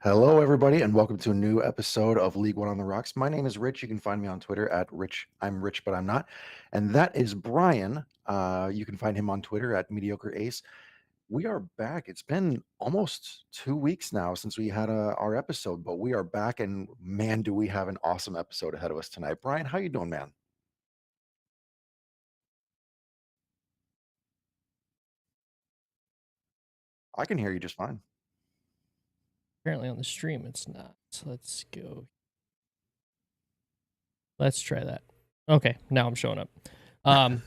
Hello, everybody, and welcome to a new episode of League One on the Rocks. My name is Rich. You can find me on Twitter at Rich. I'm Rich, but I'm not. And that is Brian. You can find him on Twitter at Mediocre Ace. We are back. It's been almost 2 weeks now since we had our episode, but we are back, and man, do we have an awesome episode ahead of us tonight. Brian, how you doing, man? I can hear you just fine. Apparently on the stream it's not. So let's go. Let's try that. Okay, now I'm showing up. Um,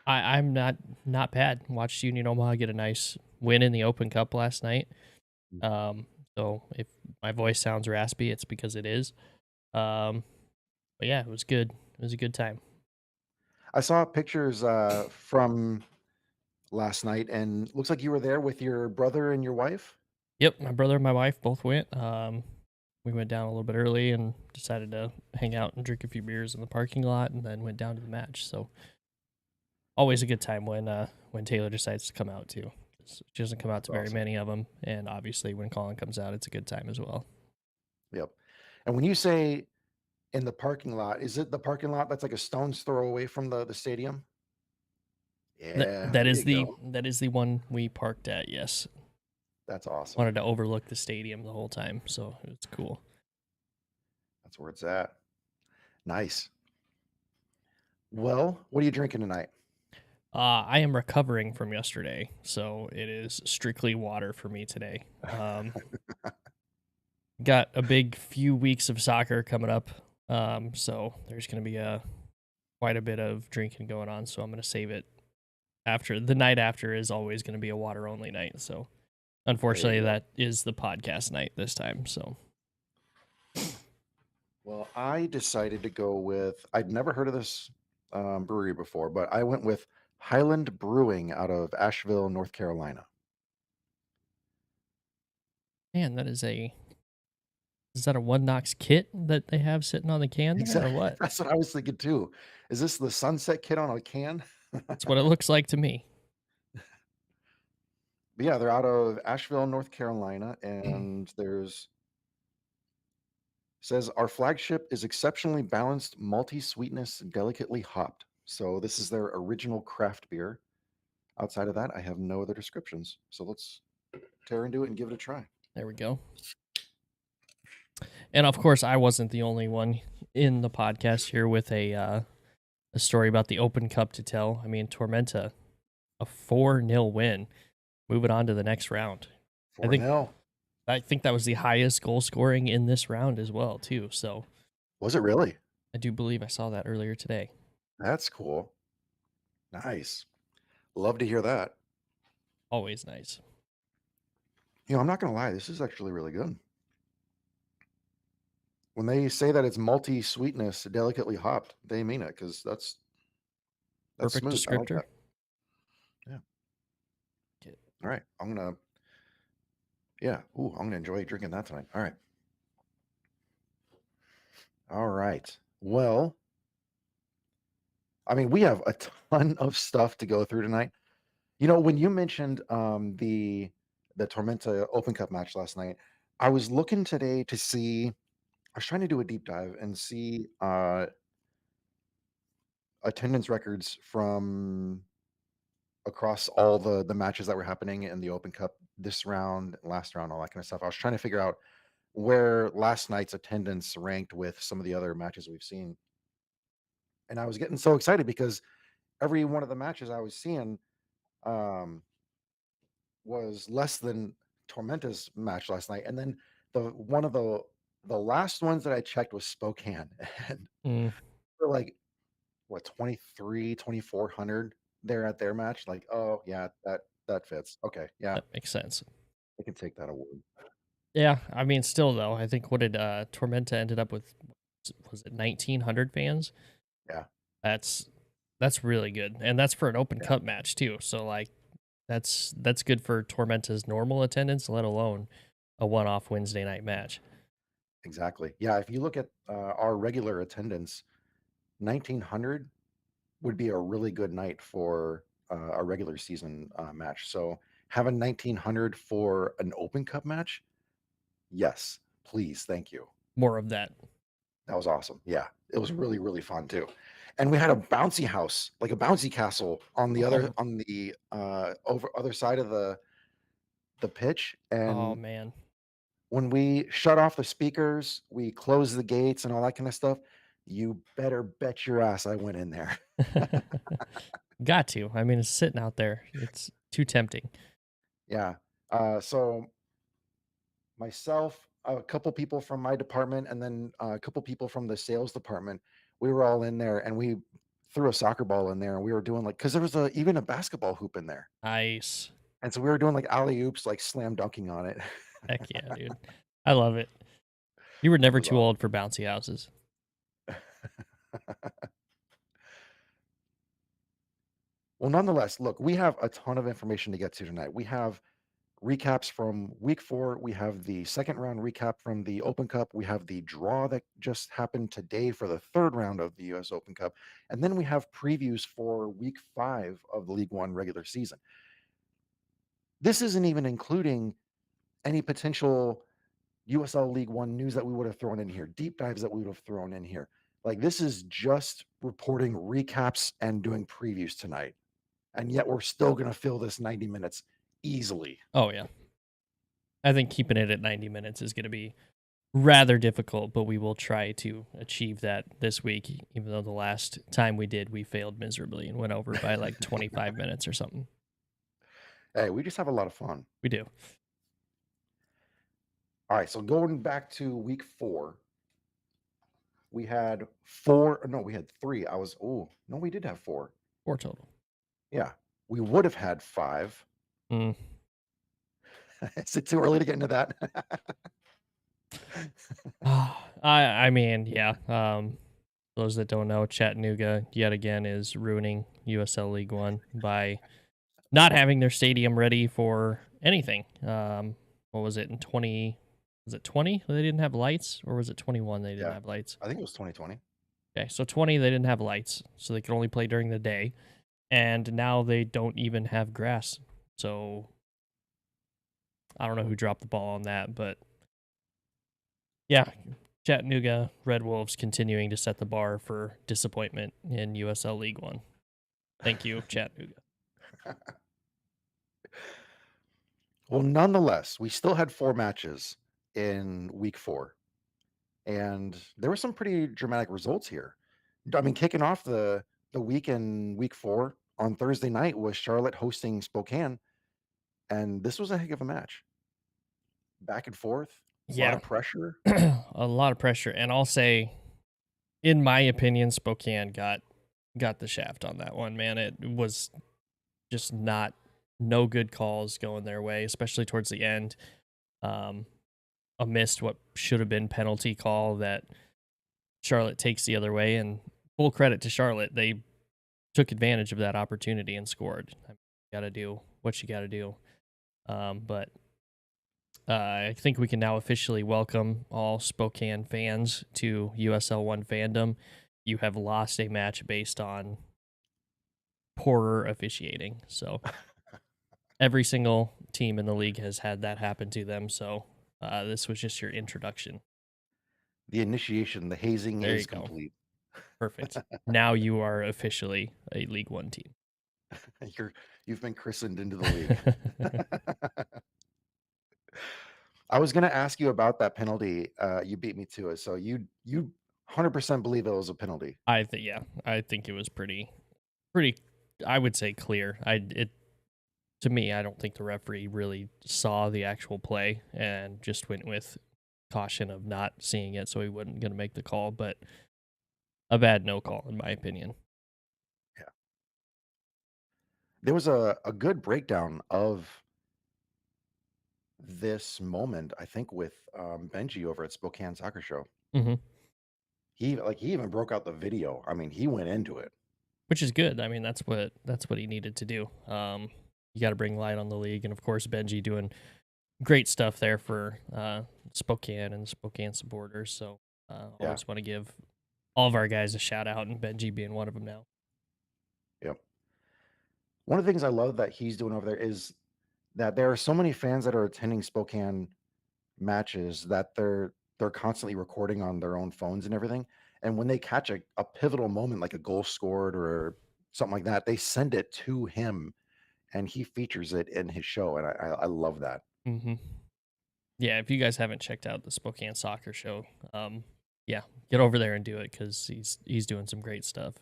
I'm not bad. Watched Union Omaha get a nice win in the Open Cup last night. Um, so if my voice sounds raspy, it's because it is. Um, but yeah, it was good. It was a good time. I saw pictures from last night, and looks like you were there with your brother and your wife. Yep, my brother and my wife both went. We went down a little bit early and decided to hang out and drink a few beers in the parking lot, and then went down to the match. So always a good time when Taylor decides to come out too. She doesn't come out That's to very awesome. many of them, and obviously when Colin comes out, it's a good time as well. Yep. And when you say in the parking lot, is it the parking lot that's like a stone's throw away from the stadium? That Yeah, that there is you the go. that is the one we parked at. Yes, That's awesome. wanted to overlook the stadium the whole time, so it's cool. That's where it's at. Nice. Well, what are you drinking tonight? I am recovering from yesterday, so it is strictly water for me today. Got a big few weeks of soccer coming up, so there's going to be a quite a bit of drinking going on. So I'm going to save it after the night after is always going to be a water only night. So There you unfortunately, go. that is the podcast night this time. So Well, I decided to go with, I'd never heard of this brewery before, but I went with Highland Brewing out of Asheville, North Carolina. man, is that a One Knox kit that they have sitting on the can there or Exactly. what? That's what I was thinking too. Is this the Sunset Kit on a can? That's what it looks like to me. But yeah, they're out of Asheville, North Carolina, and there's says our flagship is exceptionally balanced, malty sweetness, delicately hopped. So this is their original craft beer. Outside of that, I have no other descriptions. So let's tear into it and give it a try. There we go. And of course, I wasn't the only one in the podcast here with a story about the Open Cup to tell. I mean, Tormenta, a 4-0 win, moving on to the next round. I 4 think 0. I think that was the highest goal scoring in this round as well, too. So Was it really? I do believe I saw that earlier today. That's cool. Nice. Love to hear that. Always nice. I'm not going to lie. This is actually really good. When they say that it's multi sweetness, delicately hopped, they mean it because that's Perfect smooth. I like descriptor. that. Yeah. All right. Yeah. Ooh, I'm gonna enjoy drinking that tonight. All right. All right. Well, I mean, we have a ton of stuff to go through tonight. When you mentioned the Tormenta Open Cup match last night, I was looking today to see. I was trying to do a deep dive and see attendance records from across all the matches that were happening in the Open Cup this round, last round, all that kind of stuff. I was trying to figure out where last night's attendance ranked with some of the other matches we've seen, and I was getting so excited because every one of the matches I was seeing um, was less than Tormenta's match last night, and then one of the last ones that I checked was Spokane, and Mm, they're like what 23, 2400 there at their match. Like, oh yeah, that fits. Okay, yeah, that makes sense. I can take that award. Yeah, I mean, still though, I think what did Tormenta ended up with? Was it 1,900 fans? Yeah, That's that's really good, and that's for an Open yeah, Cup match too. So like, that's good for Tormenta's normal attendance, let alone a one-off Wednesday night match. exactly. Yeah, if you look at our regular attendance, 1900 would be a really good night for a regular season match. So having 1900 for an Open Cup match, Yes, please, thank you. More of that. That was awesome. Yeah, it was really, really fun too. And we had a bouncy house, like a bouncy castle on the other Oh, on the over other side of the pitch. oh And man. when we shut off the speakers, we closed the gates and all that kind of stuff. You better bet your ass I went in there. Got to. I mean, it's sitting out there. It's too tempting. Yeah. So myself, a couple people from my department, and then a couple people from the sales department, we were all in there and we threw a soccer ball in there and we were doing like, because there was even a basketball hoop in there. Nice. And so we were doing like alley oops, like slam dunking on it. Heck yeah, dude. I love it. You were It never was too awesome. old for bouncy houses. Well, nonetheless, look, we have a ton of information to get to tonight. We have recaps from week 4. We have the second round recap from the Open Cup. We have the draw that just happened today for the third round of the US Open Cup. And then we have previews for week 5 of the League One regular season. This isn't even including any potential USL League One news that we would have thrown in here, deep dives that we would have thrown in here. Like, this is just reporting recaps and doing previews tonight. And yet we're still going to fill this 90 minutes easily. Oh yeah. I think keeping it at 90 minutes is going to be rather difficult, but we will try to achieve that this week, even though the last time we did, we failed miserably and went over by like 25 minutes or something. Hey, we just have a lot of fun. We do. All right, so going back to week 4, we had 4. No, we had 3. Oh, no, we did have 4. 4 total. Yeah, we would have had 5. Mm. Is it too early to get into that? I mean, yeah. Those that don't know, Chattanooga yet again is ruining USL League One by not having their stadium ready for anything. What was it in 20? Was it 20? They didn't have lights, or was it 21? They didn't Yeah, have lights. I think it was 2020. Okay, so 20 they didn't have lights, so they could only play during the day, and now they don't even have grass. So I don't know who dropped the ball on that, but yeah, Chattanooga Red Wolves continuing to set the bar for disappointment in USL League One. Thank you, Chattanooga. Well, nonetheless, we still had 4 matches in week 4, and there were some pretty dramatic results here. I mean, kicking off the week in week 4 on Thursday night was Charlotte hosting Spokane, and this was a heck of a match. Back and forth, a lot Yeah, of pressure. a lot of pressure, and I'll say, in my opinion, Spokane got the shaft on that one. Man, it was just not no good calls going their way, especially towards the end. Um, a missed what should have been penalty call that Charlotte takes the other way, and full credit to Charlotte, they took advantage of that opportunity and scored. I mean, you got to do what you got to do. But I think we can now officially welcome all Spokane fans to USL One fandom. You have lost a match based on poorer officiating. So every single team in the league has had that happen to them. So this was just your introduction. The initiation, the hazing There you is go. complete. Perfect. Now you are officially a League One team. You've been christened into the league. I was gonna ask you about that penalty. You beat me to it. So you 100% believe it was a penalty. Yeah, I think it was pretty. I would say clear. To me, I don't think the referee really saw the actual play and just went with caution of not seeing it, so he wasn't going to make the call. But a bad no call, in my opinion. Yeah. There was a good breakdown of this moment, I think, with Benji over at Spokane Soccer Show. Hmm. He even broke out the video. I mean, he went into it. Which is good. I mean, that's what he needed to do. You got to bring light on the league, and of course, Benji doing great stuff there for Spokane and Spokane supporters. So Yeah. always want to give all of our guys a shout out, and Benji being one of them now. Yep. One of the things I love that he's doing over there is that there are so many fans that are attending Spokane matches that they're constantly recording on their own phones and everything. And when they catch a pivotal moment like a goal scored or something like that, they send it to him and he features it in his show. And I love that. Hmm. Yeah, if you guys haven't checked out the Spokane Soccer Show, yeah, get over there and do it because he's doing some great stuff.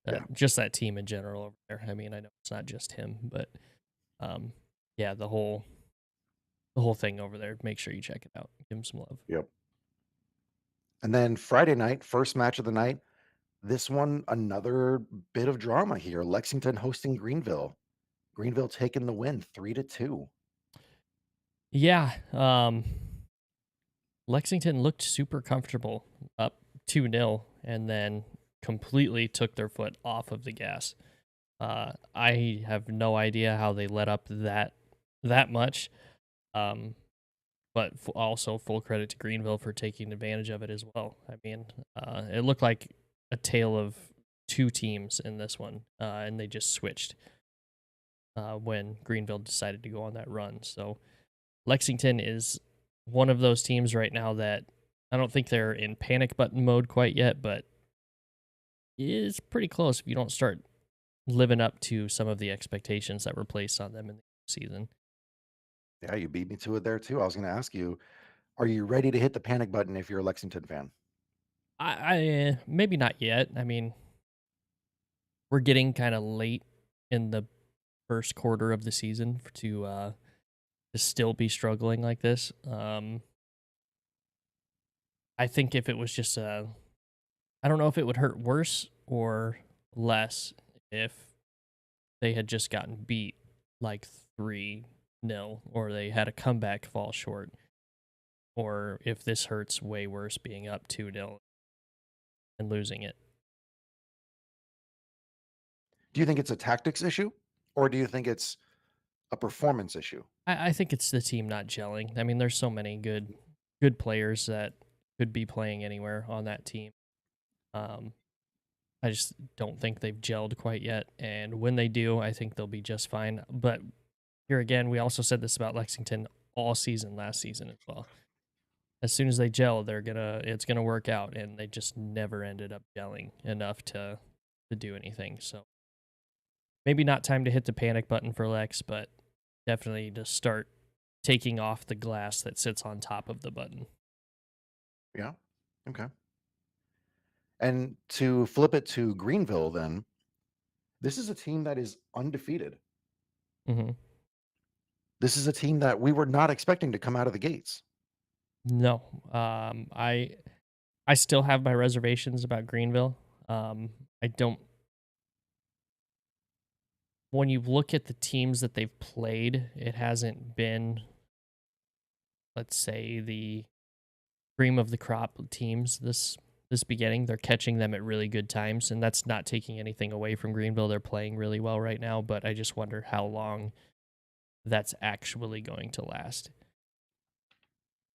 Yeah. Just that team in general over there. I mean, I know it's not just him, but um, yeah, the whole thing over there. Make sure you check it out. Give him some love. Yep. And then Friday night, first match of the night. This one, another bit of drama here. Lexington hosting Greenville. Greenville taking the win 3-2. Yeah, Lexington looked super comfortable up 2-0 and then completely took their foot off of the gas. I have no idea how they let up that much. Um, but also full credit to Greenville for taking advantage of it as well. I mean, it looked like a tale of two teams in this one, and they just switched when Greenville decided to go on that run. So Lexington is one of those teams right now that I don't think they're in panic button mode quite yet, but is pretty close if you don't start living up to some of the expectations that were placed on them in the season. Yeah, you beat me to it there too. I was going to ask you, are you ready to hit the panic button if you're a Lexington fan? I maybe not yet. I mean, we're getting kind of late in the first quarter of the season to still be struggling like this. I think if it was just I don't know if it would hurt worse or less if they had just gotten beat like 3-0 or they had a comeback fall short or if this hurts way worse being up 2-0 and losing it. Do you think it's a tactics issue or do you think it's a performance issue? I think it's the team not gelling. I mean, there's so many good players that could be playing anywhere on that team. Um, I just don't think they've gelled quite yet, and when they do, I think they'll be just fine. But here again, we also said this about Lexington all season last season as well. As soon as they gel, it's gonna work out, and they just never ended up gelling enough to do anything. So maybe not time to hit the panic button for Lex, but definitely to start taking off the glass that sits on top of the button. Yeah. Okay. And to flip it to Greenville, then, this is a team that is undefeated. Hmm. This is a team that we were not expecting to come out of the gates. No, I still have my reservations about Greenville. I don't. When you look at the teams that they've played, it hasn't been, let's say, the cream of the crop teams this beginning. They're catching them at really good times, and that's not taking anything away from Greenville. They're playing really well right now, but I just wonder how long that's actually going to last.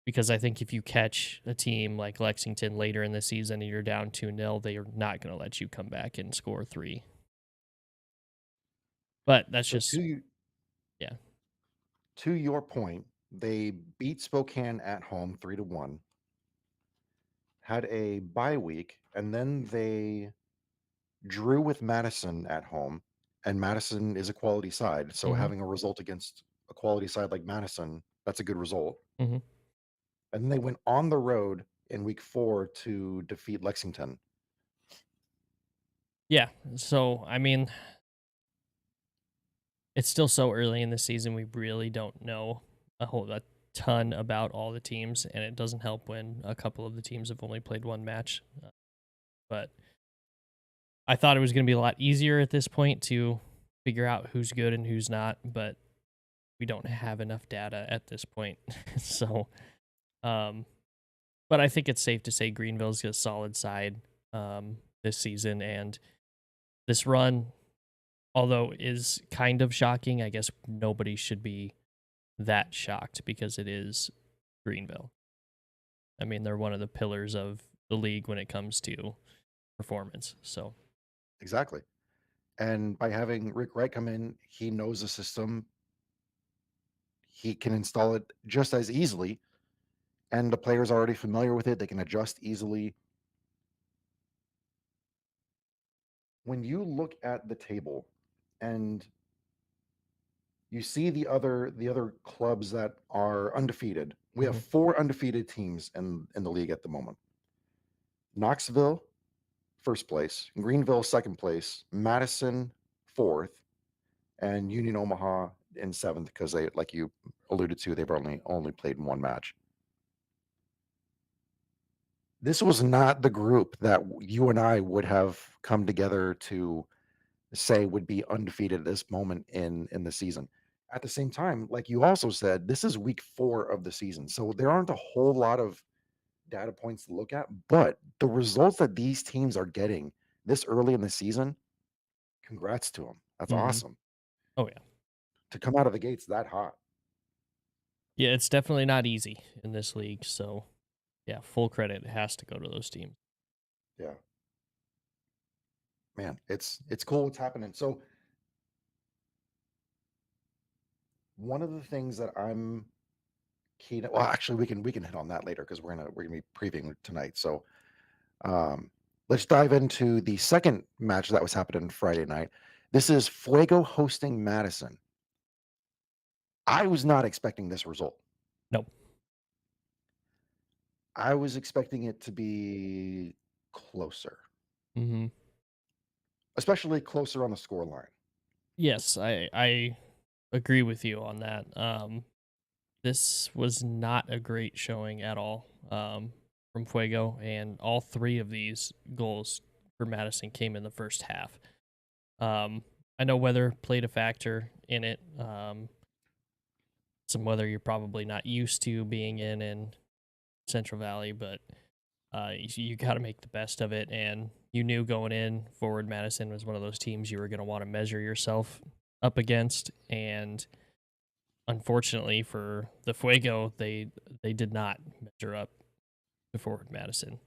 Because I think if you catch a team like Lexington later in the season and you're down 2-0, they are not going to let you come back and score three. But that's So just, yeah. to your point, they beat Spokane at home 3-1, had a bye week, and then they drew with Madison at home. And Madison is a quality side. So Hmm. having a result against a quality side like Madison, that's a good result. Hmm. And then they went on the road in week 4 to defeat Lexington. Yeah. So, I mean, it's still so early in the season. We really don't know a ton about all the teams, and it doesn't help when a couple of the teams have only played one match. But I thought it was going to be a lot easier at this point to figure out who's good and who's not, but we don't have enough data at this point. So, um, but I think it's safe to say Greenville's a solid side this season, and this run, although is kind of shocking, I guess nobody should be that shocked because it is Greenville. I mean, they're one of the pillars of the league when it comes to performance. So, Exactly. And by having Rick Wright come in, he knows the system. He can install it just as easily and the players are already familiar with it. They can adjust easily. When you look at the table and you see the other clubs that are undefeated, we have Mhm. 4 undefeated teams in the league at the moment. Knoxville, first place, Greenville, second place, Madison, fourth, and Union Omaha in seventh because they, like you alluded to, they've only played in 1 match. This was not the group that you and I would have come together to say would be undefeated at this moment in the season. At the same time, like you also said, this is week 4 of the season, so there aren't a whole lot of data points to look at, but the results that these teams are getting this early in the season, congrats to them. That's Mhm. awesome. Oh yeah. To come out of the gates that hot. Yeah, it's definitely not easy in this league, so yeah, full credit has to go to those teams. Yeah. Man, it's cool what's happening. So, one of the things that I'm keen well, actually, we can hit on that later because we're gonna be previewing tonight. So, let's dive into the second match that was happening Friday night. This is Fuego hosting Madison. I was not expecting this result. No. I was expecting it to be closer, Mhm. especially closer on the score line. Yes, I agree with you on that. This was not a great showing at all from Fuego, and all 3 of these goals for Madison came in the first half. Um, I know weather played a factor in it. Some weather you're probably not used to being in Central Valley, but you got to make the best of it. And you knew going in, Forward Madison was one of those teams you were going to want to measure yourself up against. And unfortunately for the Fuego, they did not measure up to Forward Madison.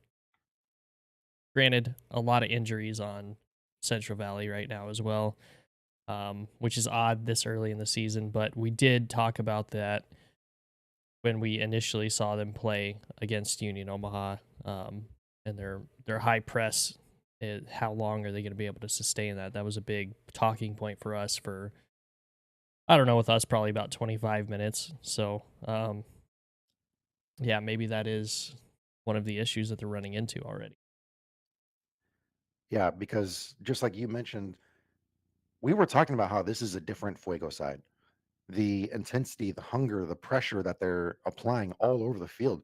Granted, a lot of injuries on Central Valley right now as well, which is odd this early in the season. But we did talk about that when we initially saw them play against Union Omaha, and their high press. How long are they going to be able to sustain that? That was a big talking point for us for, I don't know, with us probably about 25 minutes. So yeah, maybe that is one of the issues that they're running into already. Yeah, because just like you mentioned, we were talking about how this is a different Fuego side. The intensity, the hunger, the pressure that they're applying all over the field.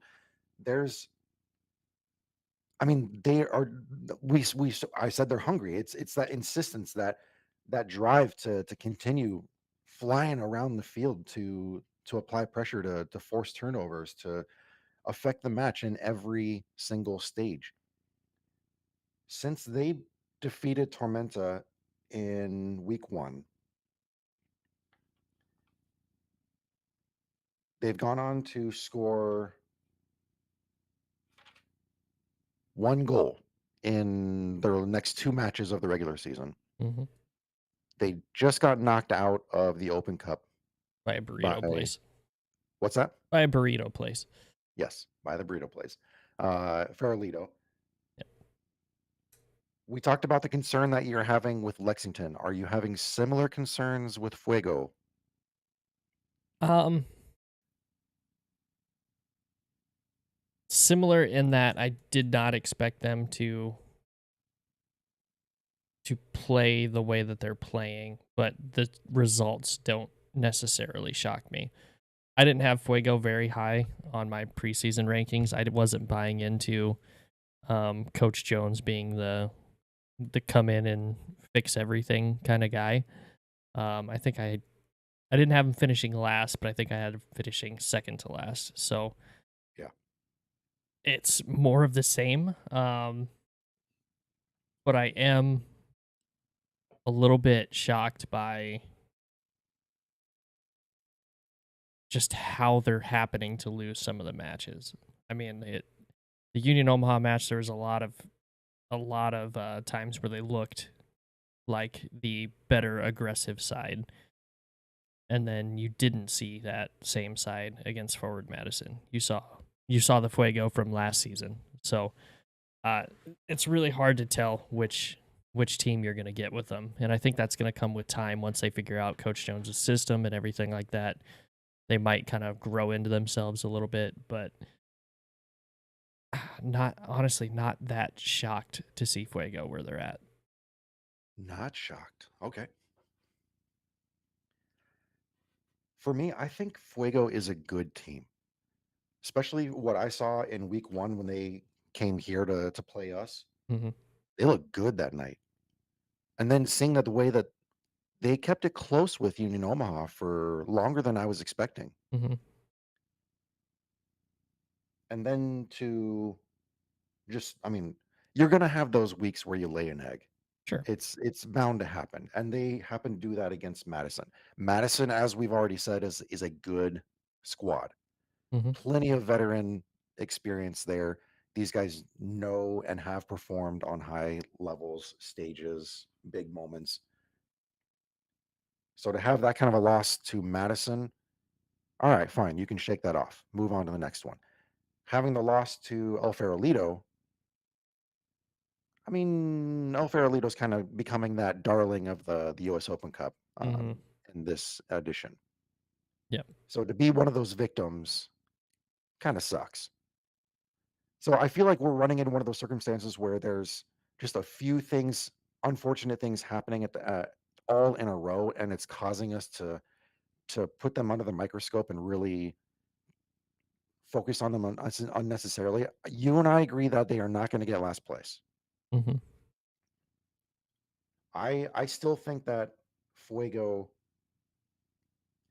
There's I mean, they are I said they're hungry. It's that insistence, that drive to continue flying around the field to apply pressure, to force turnovers, to affect the match in every single stage. Since they defeated Tormenta in week 1, they've gone on to score 1 goal in their next 2 matches of the regular season. Hmm. They just got knocked out of the Open Cup By a burrito by place. what's that? By a burrito place. Yes, by the burrito place. Farolito. Yep. We talked about the concern that you're having with Lexington. Are you having similar concerns with Fuego? Um, Similar in that I did not expect them to play the way that they're playing, but the results don't necessarily shock me. I didn't have Fuego very high on my preseason rankings. I wasn't buying into Coach Jones being the come in and fix everything kind of guy. I think I didn't have him finishing last, but I think I had him finishing second to last. So Yeah. it's more of the same. But I am a little bit shocked by just how they're happening to lose some of the matches. I mean, the Union Omaha match, there was a lot of times where they looked like the better aggressive side, and then you didn't see that same side against Forward Madison. You saw you saw the Fuego from last season. So uh, it's really hard to tell which team you're going to get with them, and I think that's going to come with time once they figure out Coach Jones's system and everything like that. They might kind of grow into themselves a little bit, but not honestly not that shocked to see Fuego where they're at. Not shocked. Okay. For me, I think Fuego is a good team, especially what I saw in week one when they came here to play us. Hmm. They looked good that night. And then seeing that the way that they kept it close with Union Omaha for longer than I was expecting. Hmm. And then to just, I mean, you're going to have those weeks where you lay an egg. Sure. It's bound to happen. And they happen to do that against Madison. Madison, as we've already said, is a good squad. Hmm. Plenty of veteran experience there. These guys know and have performed on high levels, stages, big moments. So to have that kind of a loss to Madison, all right, fine, you can shake that off. Move on to the next one. Having the loss to El Farolito, I mean, El Farolito's kind of becoming that darling of the U.S. Open Cup Hmm. in this edition. Yep. So to be one of those victims kind of sucks. So I feel like we're running into one of those circumstances where there's just a few things, unfortunate things happening at the all in a row, and it's causing us to put them under the microscope and really focus on them unnecessarily. You and I agree that they are not going to get last place. Hmm. I still think that Fuego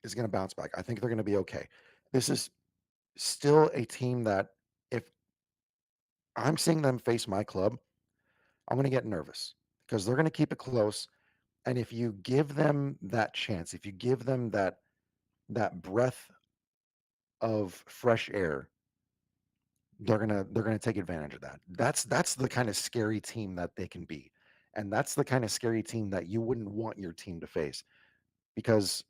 is going to bounce back. I think they're going to be okay. This is still a team that if I'm seeing them face my club, I'm going to get nervous because they're going to keep it close. And if you give them that chance, if you give them that breath of fresh air, they're gonna take advantage of that. That's the kind of scary team that they can be. And that's the kind of scary team that you wouldn't want your team to face because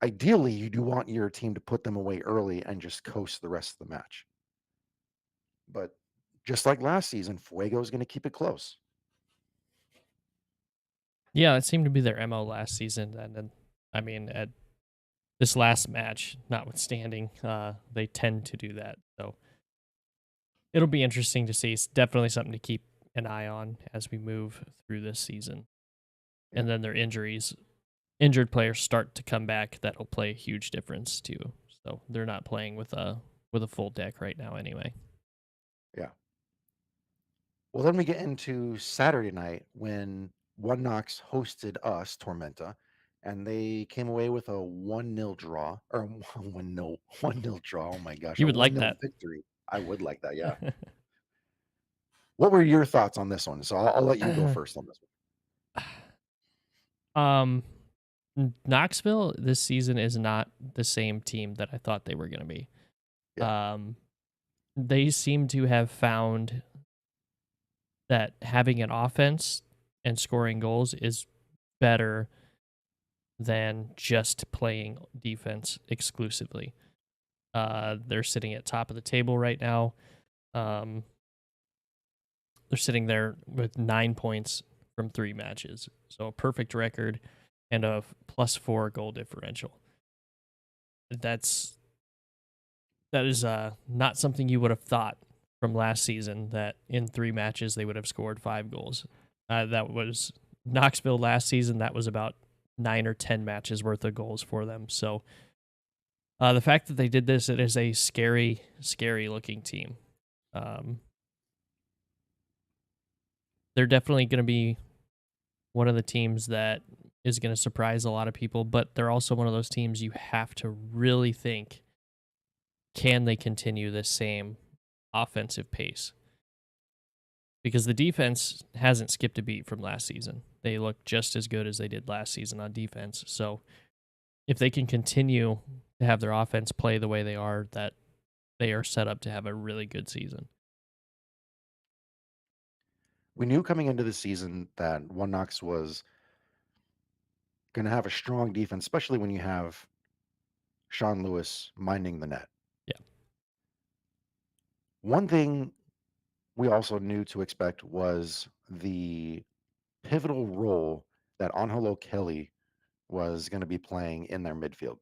ideally you do want your team to put them away early and just coast the rest of the match. But just like last season, Fuego is going to keep it close. Yeah, it seemed to be their MO last season, and then I mean, at this last match, notwithstanding, they tend to do that. So it'll be interesting to see. It's definitely something to keep an eye on as we move through this season. Yeah. And then their injured players start to come back. That'll play a huge difference too. So they're not playing with a full deck right now, anyway. Yeah. Well, then we get into Saturday night when One Knox hosted us, Tormenta, and they came away with a 1-0 draw or 1-0 draw. Oh my gosh, You a would like 1-0 that. victory. I would like that. Yeah. What were your thoughts on this one? So I'll let you go first on this one. um, Knoxville this season is not the same team that I thought they were going to be. Yeah. Um, they seem to have found that having an offense and scoring goals is better than just playing defense exclusively. They're sitting at top of the table right now. Um, they're sitting there with 9 points from 3 matches, so a perfect record and a +4 goal differential. That's that is not something you would have thought from last season that in 3 matches they would have scored 5 goals. That was Knoxville last season. That was about 9 or 10 matches worth of goals for them. So the fact that they did this, it is a scary, scary looking team. Um, they're definitely going to be one of the teams that is going to surprise a lot of people, but they're also one of those teams you have to really think, can they continue this same offensive pace? Because the defense hasn't skipped a beat from last season. They look just as good as they did last season on defense. So if they can continue to have their offense play the way they are, that they are set up to have a really good season. We knew coming into the season that One Knox was going to have a strong defense, especially when you have Sean Lewis minding the net. Yeah. One thing we also knew to expect was the pivotal role that Angelo Kelly was going to be playing in their midfield.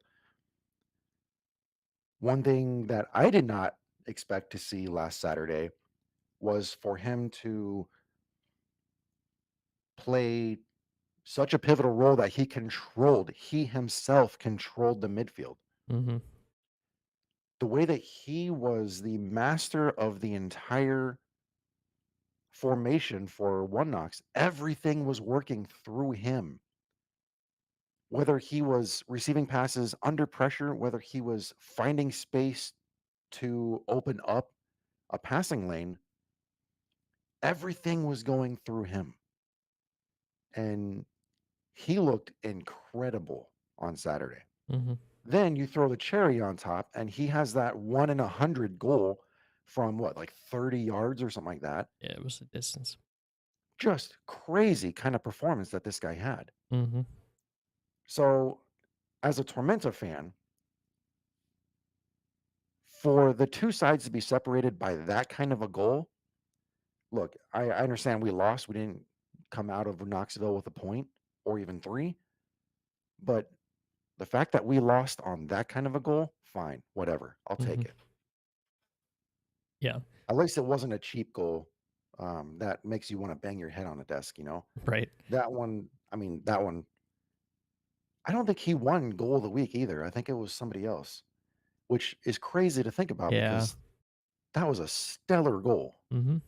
One thing that I did not expect to see last Saturday was for him to play such a pivotal role that he himself controlled the midfield. Mm-hmm. The way that he was the master of the entire formation for One Knox, everything was working through him. Whether he was receiving passes under pressure, whether he was finding space to open up a passing lane, everything was going through him. And he looked incredible on Saturday. Mm-hmm. Then you throw the cherry on top, and he has that 1 in 100 goal from what, like 30 yards or something like that. Yeah, it was the distance. Just crazy kind of performance that this guy had. Mm-hmm. So, as a Tormenta fan, for the two sides to be separated by that kind of a goal, look, I understand we lost. We didn't come out of Knoxville with a point or even three, but the fact that we lost on that kind of a goal, fine, whatever. I'll Mm-hmm. take it. Yeah. At least it wasn't a cheap goal that makes you want to bang your head on a desk, Right. That one, I mean, that one, I don't think he won goal of the week either. I think it was somebody else, which is crazy to think about Yeah. because that was a stellar goal. Mm-hmm.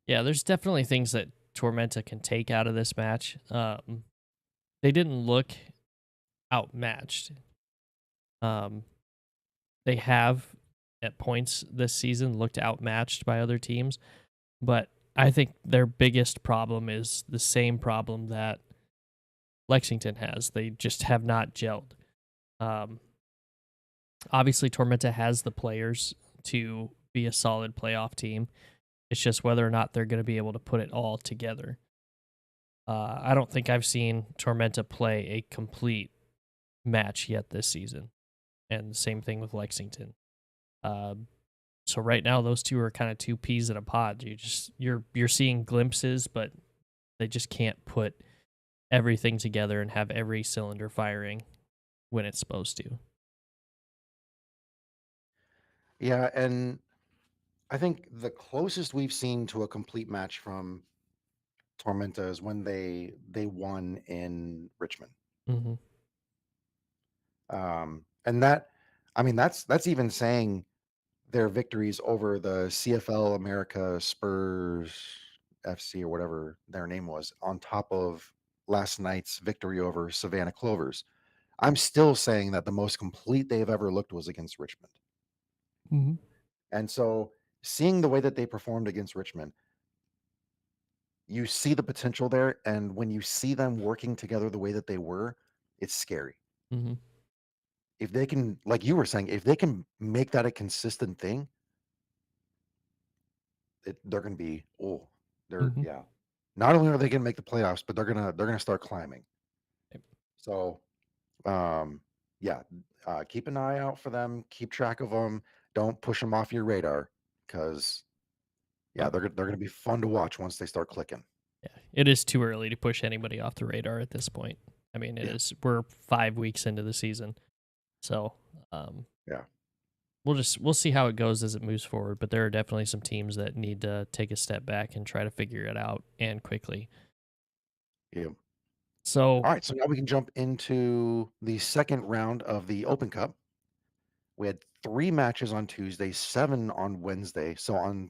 Yeah, there's definitely things that Tormenta can take out of this match. They didn't look outmatched. Um, they have at points this season looked outmatched by other teams, but I think their biggest problem is the same problem that Lexington has. They just have not gelled. Um, Obviously, Tormenta has the players to be a solid playoff team. It's just whether or not they're going to be able to put it all together. I don't think I've seen Tormenta play a complete match yet this season, and the same thing with Lexington. Uh, so right now, those two are kind of two peas in a pod. You're seeing glimpses, but they just can't put everything together and have every cylinder firing when it's supposed to. Yeah, and I think the closest we've seen to a complete match from Tormenta is when they won in Richmond. Mm-hmm. And that, I mean, that's even saying their victories over the CFL America Spurs FC or whatever their name was, on top of last night's victory over Savannah Clovers. I'm still saying that the most complete they've ever looked was against Richmond. Mm-hmm. And so seeing the way that they performed against Richmond, you see the potential there. And when you see them working together the way that they were, it's scary. Mm-hmm. If they can, like you were saying, if they can make that a consistent thing, they're going to be, Mm-hmm. yeah. Not only are they going to make the playoffs, but they're gonna start climbing. So, um, yeah, keep an eye out for them. Keep track of them. Don't push them off your radar because yeah, they're gonna be fun to watch once they start clicking. Yeah, it is too early to push anybody off the radar at this point. I mean, it Yeah, is. We're 5 weeks into the season, so um, yeah, we'll see how it goes as it moves forward. But there are definitely some teams that need to take a step back and try to figure it out and quickly. yeah. So, All right, so now we can jump into the second round of the Open Cup. We had 3 matches on Tuesday, 7 on Wednesday. So on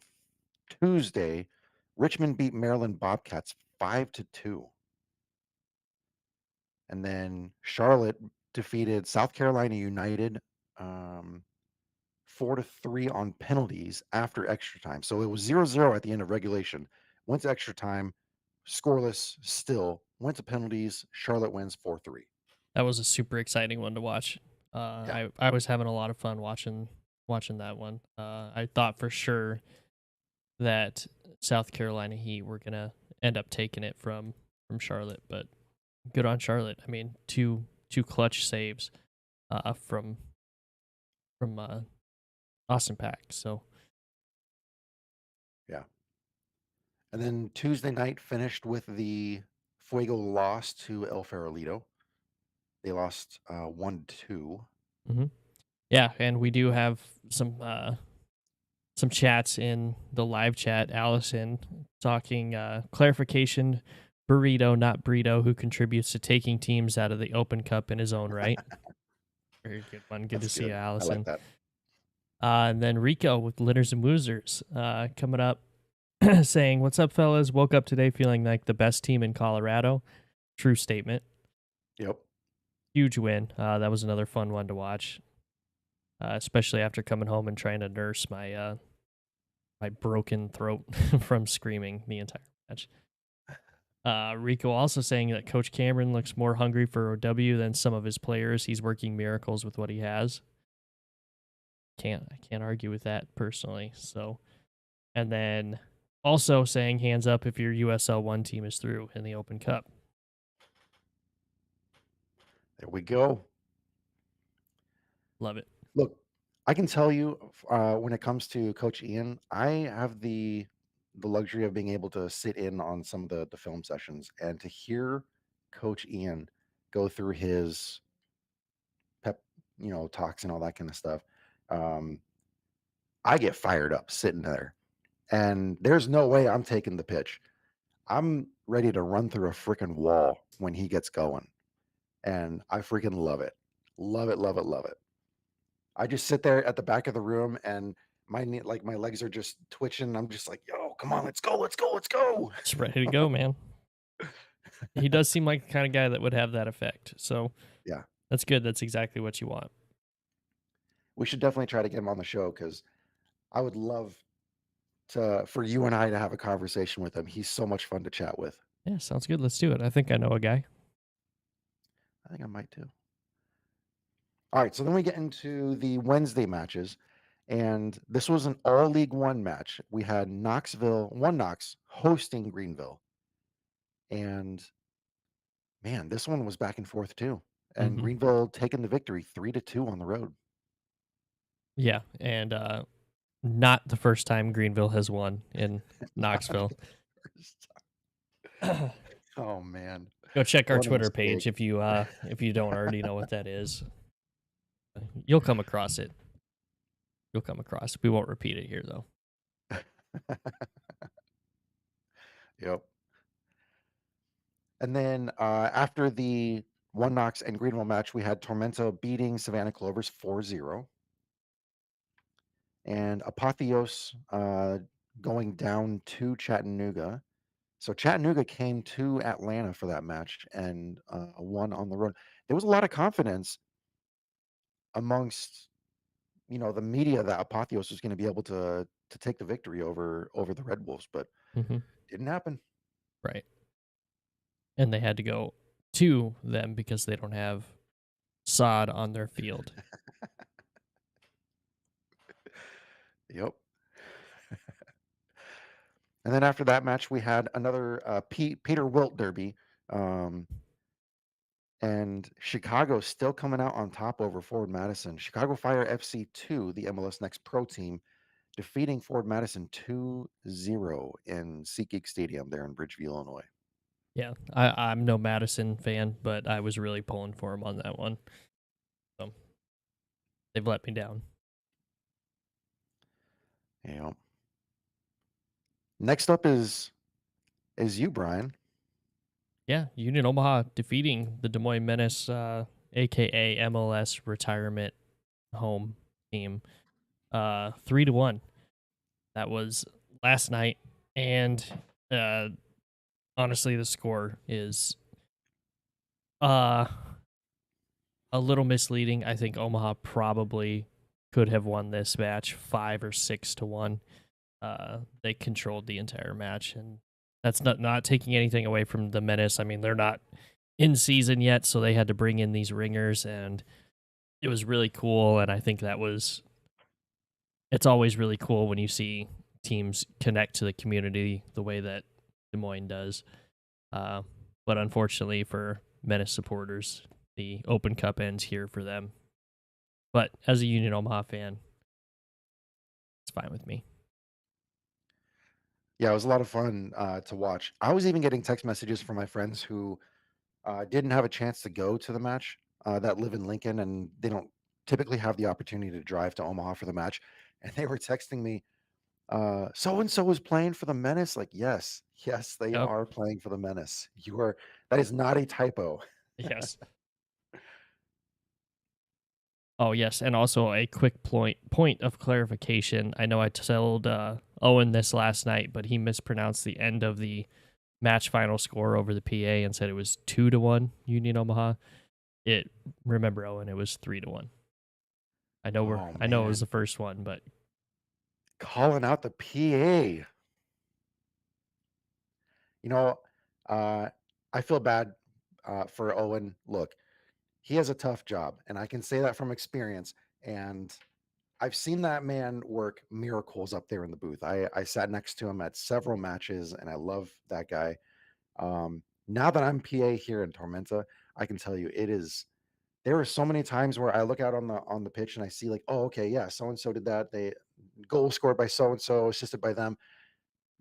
Tuesday, Richmond beat Maryland Bobcats 5-2. And then Charlotte defeated South Carolina United 4-3 on penalties after extra time. So it was 0-0 at the end of regulation. Went to extra time, scoreless still. Went to penalties. Charlotte wins 4-3. that was a super exciting one to watch. Yeah. I was having a lot of fun watching that one. I thought for sure that South Carolina Heat were gonna end up taking it from Charlotte, but good on Charlotte. I mean, two clutch saves from Austin Pack. So And then Tuesday night finished with the Fuego loss to El Farolito. They lost 1-2. Hmm. Yeah, and we do have some chats in the live chat. Allison talking clarification. Burrito, not Burrito, who contributes to taking teams out of the Open Cup in his own right. Very good one. Good to That's see you, good. I like Allison. that. And then Rico with Litters and Woozers coming up saying, "What's up, fellas? Woke up today feeling like the best team in Colorado." True statement. Yep. Huge win. That was another fun one to watch, especially after coming home and trying to nurse my broken throat from screaming the entire match. Rico also saying that Coach Cameron looks more hungry for OW than some of his players. He's working miracles with what he has. I can't argue with that personally. So, and then also saying hands up if your USL one team is through in the Open Cup. There we go. Love it. Look, I can tell you when it comes to Coach Ian, I have the luxury of being able to sit in on some of the film sessions and to hear Coach Ian go through his pep, talks and all that kind of stuff. Um, I get fired up sitting there, and there's no way I'm taking the pitch. I'm ready to run through a freaking wall when he gets going, and I freaking love it. Love it, love it, love it. I just sit there at the back of the room and my legs are just twitching. I'm just like, yo, come on, let's go, let's go, let's go. Just ready to go, man. He does seem like the kind of guy that would have that effect. So Yeah, that's good. That's exactly what you want. we should definitely try to get him on the show because I would love to for you and I to have a conversation with him. He's so much fun to chat with. Yeah, sounds good. Let's do it. I think I know a guy. I think I might too. All right, so then we get into the Wednesday matches, and this was an all League One match. We had One Knox hosting Greenville, and man, this one was back and forth too. And Hmm. Greenville taking the victory 3-2 on the road. Yeah, and not the first time Greenville has won in Not Knoxville. the first Go Oh man, check our what a Twitter mistake. page if you don't already know what that is. You'll come across it. You'll come across it. We won't repeat it here though. Yep. And then after the One Knox and Greenville match, we had Tormento beating Savannah Clovers 4-0. And Apotheos going down to Chattanooga. So Chattanooga came to Atlanta for that match and won on the road. There was a lot of confidence amongst the media that Apotheos was going to be able to take the victory over the Red Wolves, but Hmm. didn't happen. Right. And they had to go to them because they don't have sod on their field. Yep. And then after that match, we had another Peter Wilt derby. Um, and Chicago still coming out on top over Ford Madison. Chicago Fire FC 2, the MLS Next Pro team, defeating Ford Madison 2-0 in SeatGeek Stadium there in Bridgeview, Illinois. Yeah, I'm no Madison fan, but I was really pulling for him on that one. So they've let me down. Yeah. Next up is you, Brian. Yeah, Union Omaha defeating the Des Moines Menace, aka MLS retirement home team, 3-1. That was last night, and uh, honestly, the score is uh a little misleading. I think Omaha probably could have won this match 5 or 6-1. They controlled the entire match, and that's not taking anything away from the Menace. I mean, they're not in season yet, so they had to bring in these ringers, and it was really cool. And I think it's always really cool when you see teams connect to the community the way that Des Moines does. Uh, but unfortunately for Menace supporters, the Open Cup ends here for them. But as a Union Omaha fan, it's fine with me. Yeah, it was a lot of fun to watch. I was even getting text messages from my friends who didn't have a chance to go to the match that live in Lincoln, and they don't typically have the opportunity to drive to Omaha for the match. And they were texting me, so and so is playing for the Menace. Like, yes, yes, they Yep. are playing for the Menace. You are, that is not a typo. Yes. Oh, yes, and also a quick point of clarification. I know I told Owen this last night, but he mispronounced the end of the match final score over the PA and said it was 2-1 Union Omaha. It remember Owen, it was 3-1. Oh I know it was man, the first one, but calling out the PA. You know, uh, I feel bad for Owen. Look, he has a tough job, and I can say that from experience. And I've seen that man work miracles up there in the booth. I sat next to him at several matches, and I love that guy. Now that I'm PA here in Tormenta, I can tell you it is. There are so many times where I look out on the pitch and I see like, oh, okay, yeah, so and so did that. They goal scored by so and so, assisted by them.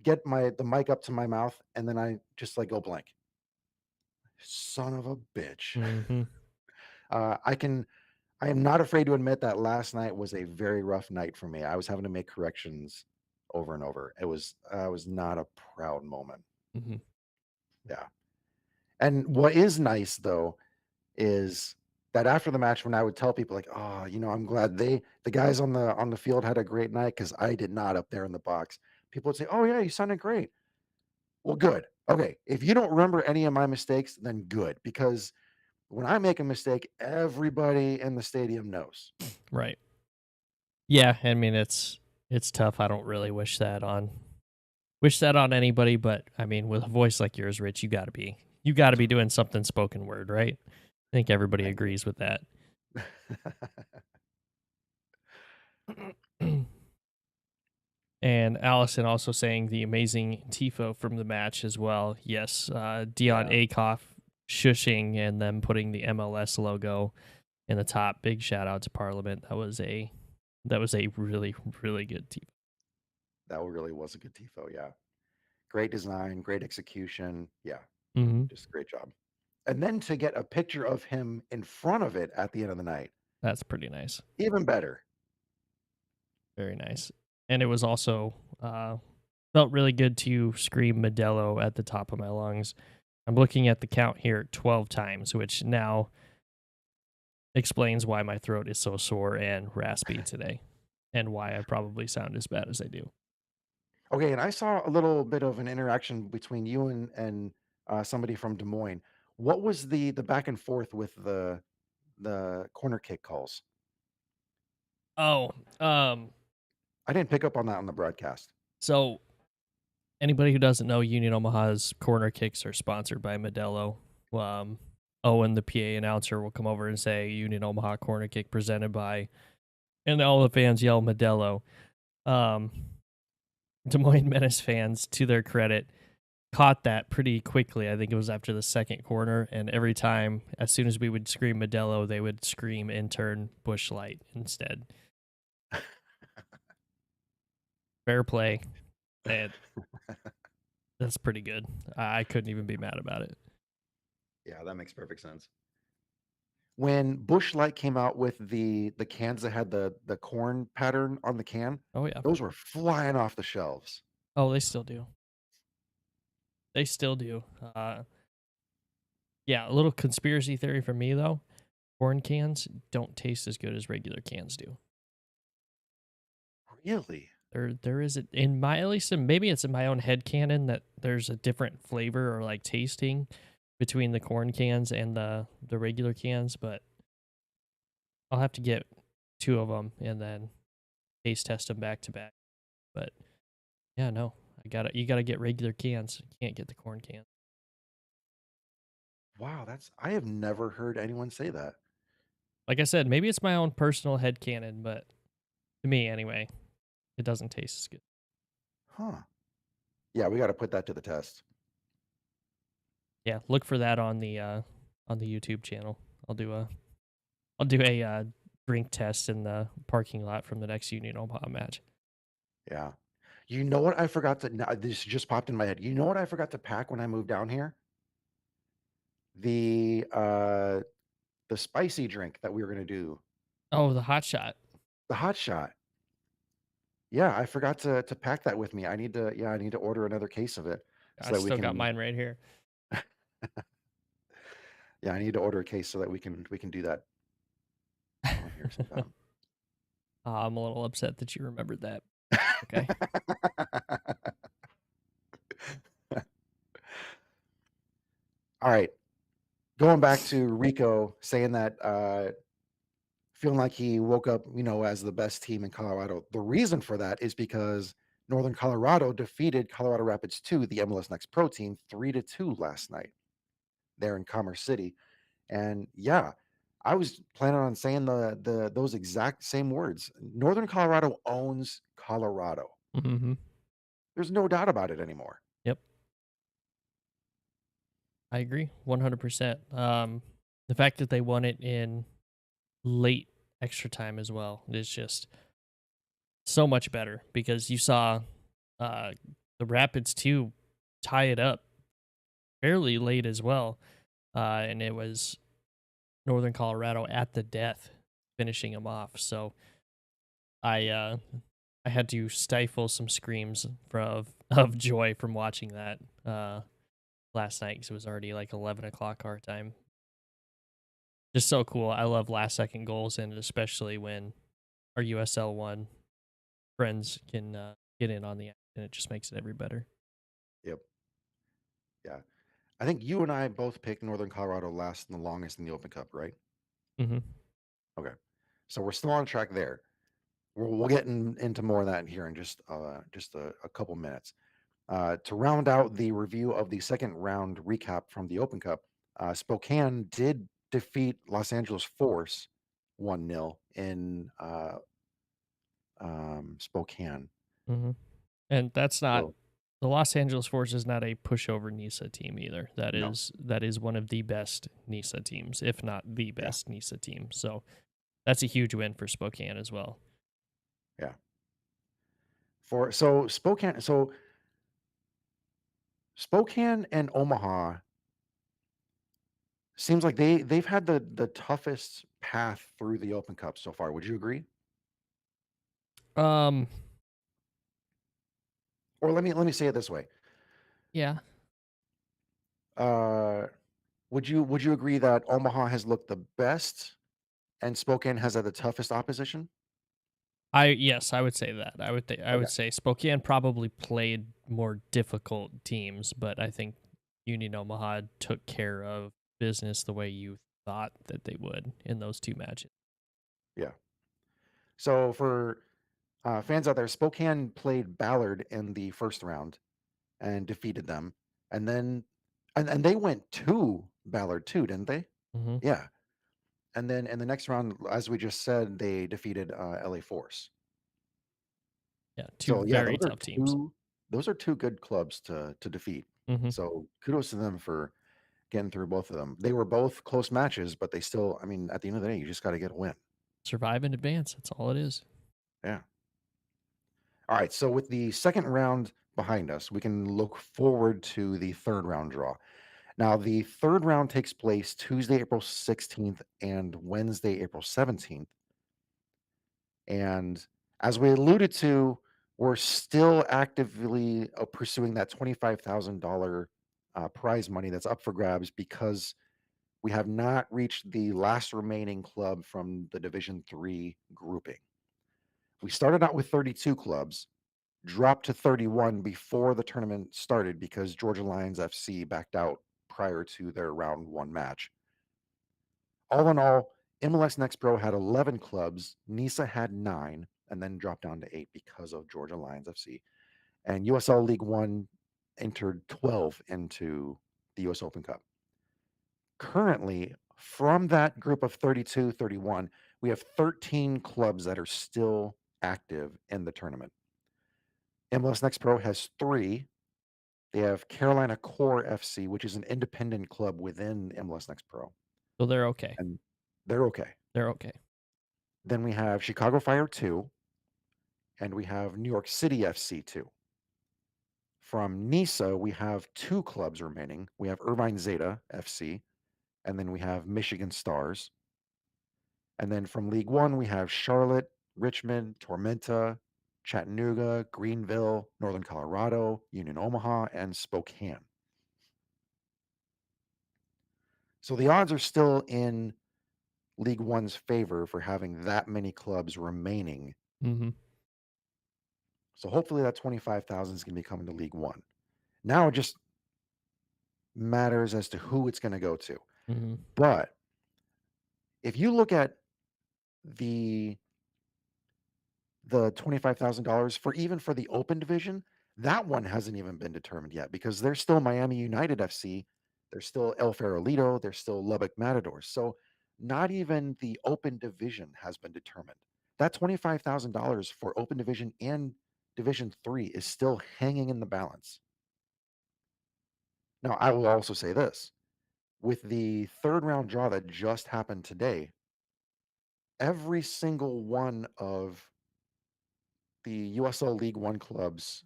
Get the mic up to my mouth, and then I just like go blank. Son of a bitch. mhm, I can. I am not afraid to admit that last night was a very rough night for me. I was having to make corrections over and over. It was not a proud moment. mhm. Yeah. And what is nice though is that after the match when I would tell people like, "Oh, I'm glad the guys on the field had a great night because I did not up there in the box." People would say, "Oh yeah, you sounded great." Well, good. Okay. If you don't remember any of my mistakes, then good because when I make a mistake, everybody in the stadium knows. Right. Yeah, I mean it's tough. I don't really wish that on anybody, but I mean with a voice like yours, Rich, you got to be doing something spoken word, right? I think everybody Thank you. agrees with that. And Allison also saying the amazing tifo from the match as well. Yes, Dion Yeah, Akoff shushing and then putting the MLS logo in the top. Big shout out to Parliament. That was a really really good tifo. that really was a good tifo. Yeah, great design, great execution. Yeah, Hmm. just great job. And then to get a picture of him in front of it at the end of the night, That's pretty nice. even better. Very nice. And it was also felt really good to scream Modelo at the top of my lungs. I'm looking at the count here 12 times, which now explains why my throat is so sore and raspy today and why I probably sound as bad as I do. Okay, and I saw a little bit of an interaction between you and somebody from Des Moines. What was the back and forth with the corner kick calls? Oh, I didn't pick up on that on the broadcast. so anybody who doesn't know, Union Omaha's corner kicks are sponsored by Modelo. Um, Owen, the PA announcer, will come over and say Union Omaha corner kick presented by, and all the fans yell Modelo. Um, Des Moines Menace fans, to their credit, caught that pretty quickly. I think it was after the second corner, and every time, as soon as we would scream Modelo, they would scream in turn Bush Light instead. Fair play. And that's pretty good. I couldn't even be mad about it. Yeah, that makes perfect sense. When Bush Light came out with the cans that had the corn pattern on the can, Oh yeah. those were flying off the shelves. Oh, they still do. They still do. Yeah, a little conspiracy theory for me though. Corn cans don't taste as good as regular cans do. Really? There is in my at least maybe it's in my own head canon that there's a different flavor or like tasting between the corn cans and the regular cans, but I'll have to get two of them and then taste test them back to back. But yeah, no, you gotta get regular cans. You can't get the corn can. Wow, I have never heard anyone say that. Like I said, maybe it's my own personal head canon, but to me anyway, it doesn't taste as good. Huh. Yeah, we gotta put that to the test. Yeah, look for that on the YouTube channel. I'll do a drink test in the parking lot from the next Union Omaha match. Yeah. You know what I forgot to now this just popped in my head. You know what I forgot to pack when I moved down here? The, uh, the spicy drink that we were gonna do, Oh, the hot shot. the hot shot. Yeah, I forgot to pack that with me. I need to order another case of it I so that we still got can mine right here. yeah, I need to order a case so that we can do that on here sometime. I'm a little upset that you remembered that. Okay. Alright, going back to Rico saying that, feeling like he woke up, as the best team in Colorado. The reason for that is because Northern Colorado defeated Colorado Rapids 2, the MLS Next Pro team, 3-2 last night there in Commerce City. And yeah, I was planning on saying the those exact same words. Northern Colorado owns Colorado. Mhm. There's no doubt about it anymore. Yep. I agree 100%. The fact that they won it in late extra time as well is just so much better because you saw uh, the Rapids too tie it up fairly late as well, and it was Northern Colorado at the death finishing them off. So I uh, I had to stifle some screams of joy from watching that last night because it was already like 11 o'clock our time. Just so cool. I love last second goals, and especially when our USL one friends can get in on the action. It just makes it every better. Yep. Yeah. I think you and I both picked Northern Colorado last and the longest in the Open Cup, right? Hmm. Okay. So we're still on track there. We'll get into more of that here in just a couple minutes. To round out the review of the second round recap from the Open Cup, Spokane did defeat Los Angeles Force 1-0 in Spokane. Hmm. And that's not So the Los Angeles Force is not a pushover NISA team either. no, That is one of the best NISA teams, if not the yeah, best NISA team. So that's a huge win for Spokane as well. yeah. So Spokane and Omaha seems like they've had the toughest path through the Open Cup so far. Would you agree? Um, Or let me say it this way. yeah, Uh, would you agree that Omaha has looked the best and Spokane has had the toughest opposition? yes, I would say that. I Okay. would say Spokane probably played more difficult teams, but I think Union Omaha took care of business the way you thought that they would in those two matches. Yeah. So for fans out there, Spokane played Ballard in the first round and defeated them, and then and they went to Ballard too, didn't they? Hmm. Yeah. And then in the next round, as we just said, they defeated LA Force. Yeah, two So yeah, very tough teams. those are two good clubs to defeat. Hmm. So kudos to them for getting through both of them. They were both close matches, but they still, I mean, at the end of the day, you just got to get a win. Survive and advance. That's all it is. Yeah. All right. So with the second round behind us, we can look forward to the third round draw. Now, the third round takes place Tuesday, April 16th and Wednesday, April 17th. And as we alluded to, we're still actively pursuing that $25,000 prize money that's up for grabs because we have not reached the last remaining club from the Division Three grouping. We started out with 32 clubs, dropped to 31 before the tournament started because Georgia Lions FC backed out prior to their round one match. All in all, MLS Next Pro had 11 clubs, NISA had 9, and then dropped down to 8 because of Georgia Lions FC. And USL League One entered 12 into the US Open Cup. Currently, from that group of 32, 31, we have 13 clubs that are still active in the tournament. MLS Next Pro has 3. They have Carolina Core FC, which is an independent club within MLS Next Pro, So they're okay. and they're okay. They're okay. Then we have Chicago Fire 2, and we have New York City FC too. From NISA, we have two clubs remaining. We have Irvine Zeta FC, and then we have Michigan Stars. And then from League One, we have Charlotte, Richmond, Tormenta, Chattanooga, Greenville, Northern Colorado, Union Omaha, and Spokane. So the odds are still in League One's favor for having that many clubs remaining. Mm-hmm. So hopefully that 25,000 is going to be coming to League One. Now it just matters as to who it's going to go to. Mm-hmm. But if you look at the $25,000 for even for the open division, that one hasn't even been determined yet because there's still Miami United FC, there's still El Farolito, there's still Lubbock Matadors. So not even the open division has been determined. That $25,000 for open division and division 3 is still hanging in the balance. Now, I will also say this. With the third round draw that just happened today, every single one of the USL League One clubs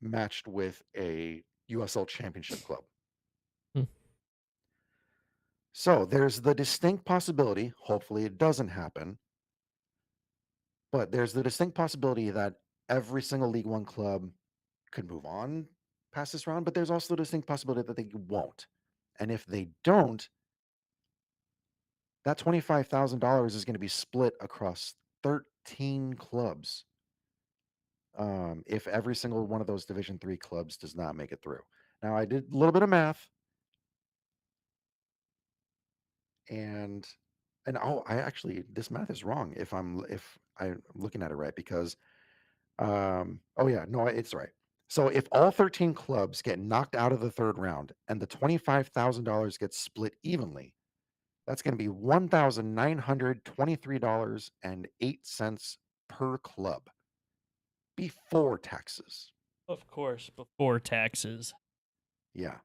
matched with a USL Championship club. Hmm. So there's the distinct possibility, hopefully it doesn't happen, but there's the distinct possibility that every single League One club could move on past this round, but there's also the distinct possibility that they won't. And if they don't, that $25,000 is going to be split across 13 clubs. If every single one of those Division 3 clubs does not make it through. Now, I did a little bit of math, and oh, I actually this math is wrong if I'm looking at it right because oh yeah, no, it's right. So if all 13 clubs get knocked out of the third round and the $25,000 gets split evenly, that's going to be $1,923.08 per club before taxes. Of course, before taxes. Yeah.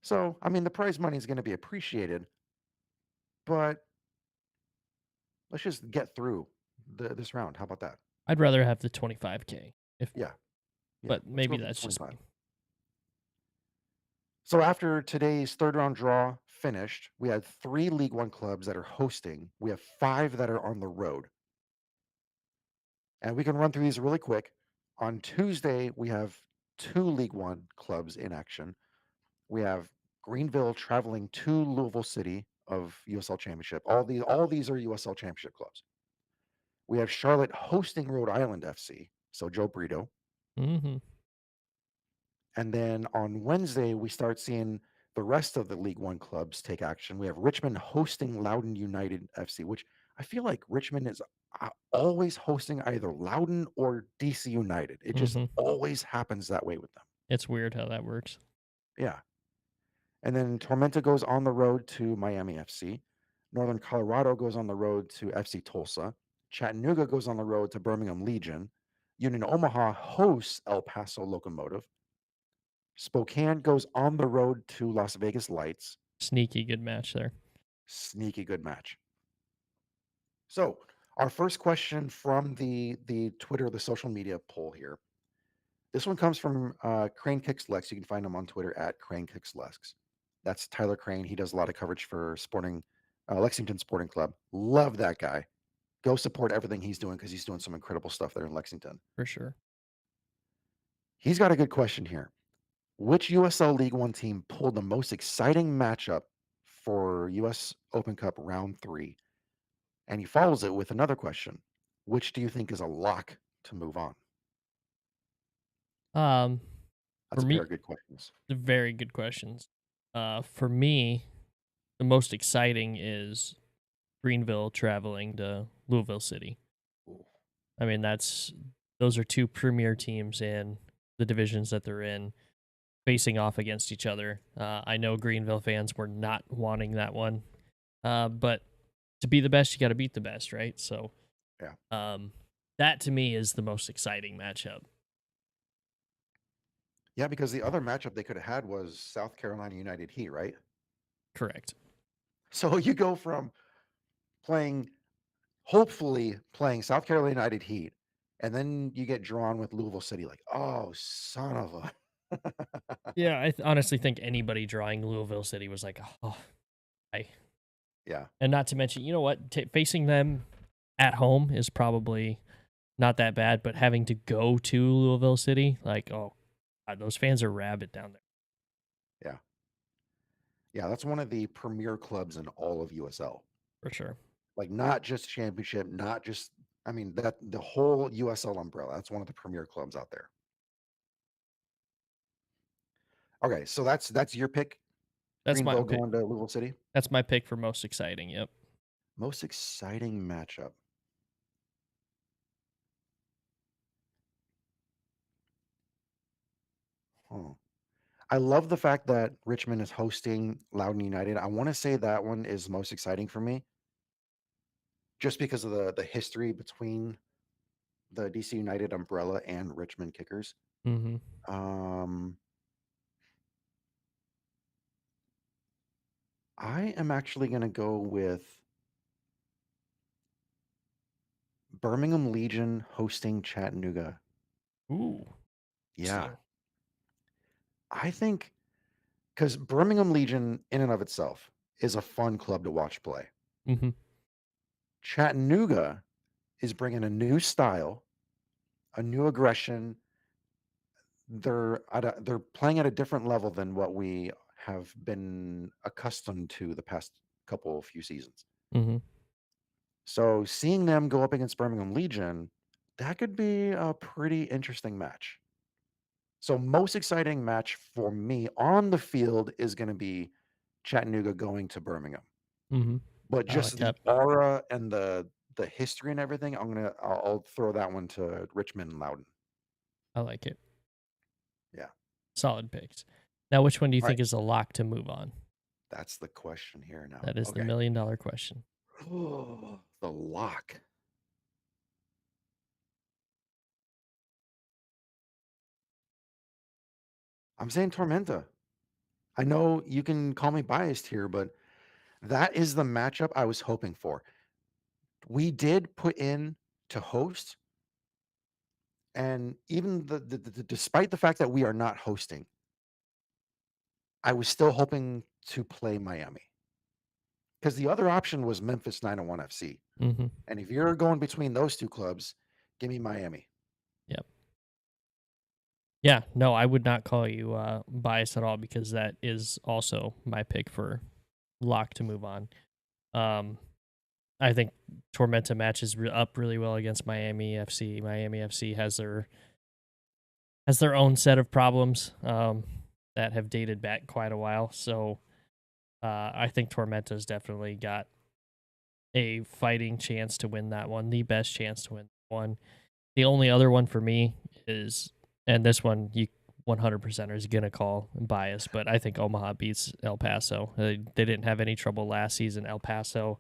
So, I mean, the prize money is going to be appreciated, but let's just get through this round. How about that? I'd rather have the 25K. If Yeah. Yeah. But Let's go maybe for the that's just 25. me. So after today's third round draw finished, we had 3 League One clubs that are hosting. We have 5 that are on the road. And we can run through these really quick. On Tuesday, we have 2 League One clubs in action. We have Greenville traveling to Louisville City of USL Championship. All these are USL Championship clubs. We have Charlotte hosting Rhode Island FC, so Joe Brito. Mm-hmm. And then on Wednesday, we start seeing the rest of the League One clubs take action. We have Richmond hosting Loudoun United FC, which I feel like Richmond is always hosting either Loudoun or DC United. It just Mm-hmm. always happens that way with them. It's weird how that works. Yeah. And then Tormenta goes on the road to Miami FC. Northern Colorado goes on the road to FC Tulsa. Chattanooga goes on the road to Birmingham Legion. Union Omaha hosts El Paso Locomotive. Spokane goes on the road to Las Vegas Lights. Sneaky good match there. Sneaky good match. So, our first question from the Twitter, the social media poll here. This one comes from Crane Kicks Lex. You can find him on Twitter at Crane Kicks Lex. That's Tyler Crane. He does a lot of coverage for Lexington Sporting Club. Love that guy. Go support everything he's doing because he's doing some incredible stuff there in Lexington. For sure. He's got a good question here. Which USL League One team pulled the most exciting matchup for US Open Cup round 3? And he follows it with another question. Which do you think is a lock to move on? For That's a pair me, of good questions. very good questions. For me, the most exciting is Greenville traveling to Louisville City. Ooh. I mean, those are 2 premier teams in the divisions that they're in, facing off against each other. I know Greenville fans were not wanting that one, but to be the best, you got to beat the best, right? So, Yeah. that to me is the most exciting matchup. Yeah, because the other matchup they could have had was South Carolina United Heat, right? Correct. So you go from playing hopefully playing South Carolina United Heat, and then you get drawn with Louisville City, like, "Oh, son of a." Yeah, I honestly think anybody drawing Louisville City was like, oh, I. Yeah, And not to mention, you know what? Facing them at home is probably not that bad, but having to go to Louisville City, like, oh, God, those fans are rabid down there yeah. Yeah, that's one of the premier clubs in all of USL. for sure. Like, not just championship, not just I mean, that the whole USL umbrella, that's one of the premier clubs out there. Okay, so that's your pick, That's my Greenville pick. going to Louisville City? That's my pick for most exciting. Yep. Most exciting matchup. Huh. I love the fact that Richmond is hosting Loudoun United. I wanna say that one is most exciting for me just because of the history between the DC United umbrella and Richmond Kickers. Mm-hmm. Um, I am actually gonna go with Birmingham Legion hosting Chattanooga. Ooh, Yeah, interesting. I think because Birmingham Legion in and of itself is a fun club to watch play. Mm-hmm. Chattanooga is bringing a new style, a new aggression. They're playing at a different level than what we have been accustomed to the past couple few seasons. Mm-hmm. So seeing them go up against Birmingham Legion, that could be a pretty interesting match. So most exciting match for me on the field is going to be Chattanooga going to Birmingham. Mm-hmm. But I like just the that. aura and the history and everything, I'll throw that one to Richmond and Loudon. I like it. Yeah. Solid picks. Now, which one do you All right. think is a lock to move on? That's the question here now. That is the Okay. $1,000,000 question. The lock. I'm saying Tormenta. I know you can call me biased here, but that is the matchup I was hoping for. We did put in to host, and even despite the fact that we are not hosting, I was still hoping to play Miami because the other option was Memphis 901 FC. Mm-hmm. And if you're going between those two clubs, give me Miami. Yep. Yeah. No, I would not call you biased at all because that is also my pick for lock to move on. Um, I think Tormenta matches up really well against Miami FC. Miami FC has their own set of problems that have dated back quite a while. So I think Tormenta's definitely got a fighting chance to win that one, the best chance to win that one. The only other one for me is, and this one you 100% is gonna call bias, but I think Omaha beats El Paso. They didn't have any trouble last season. El Paso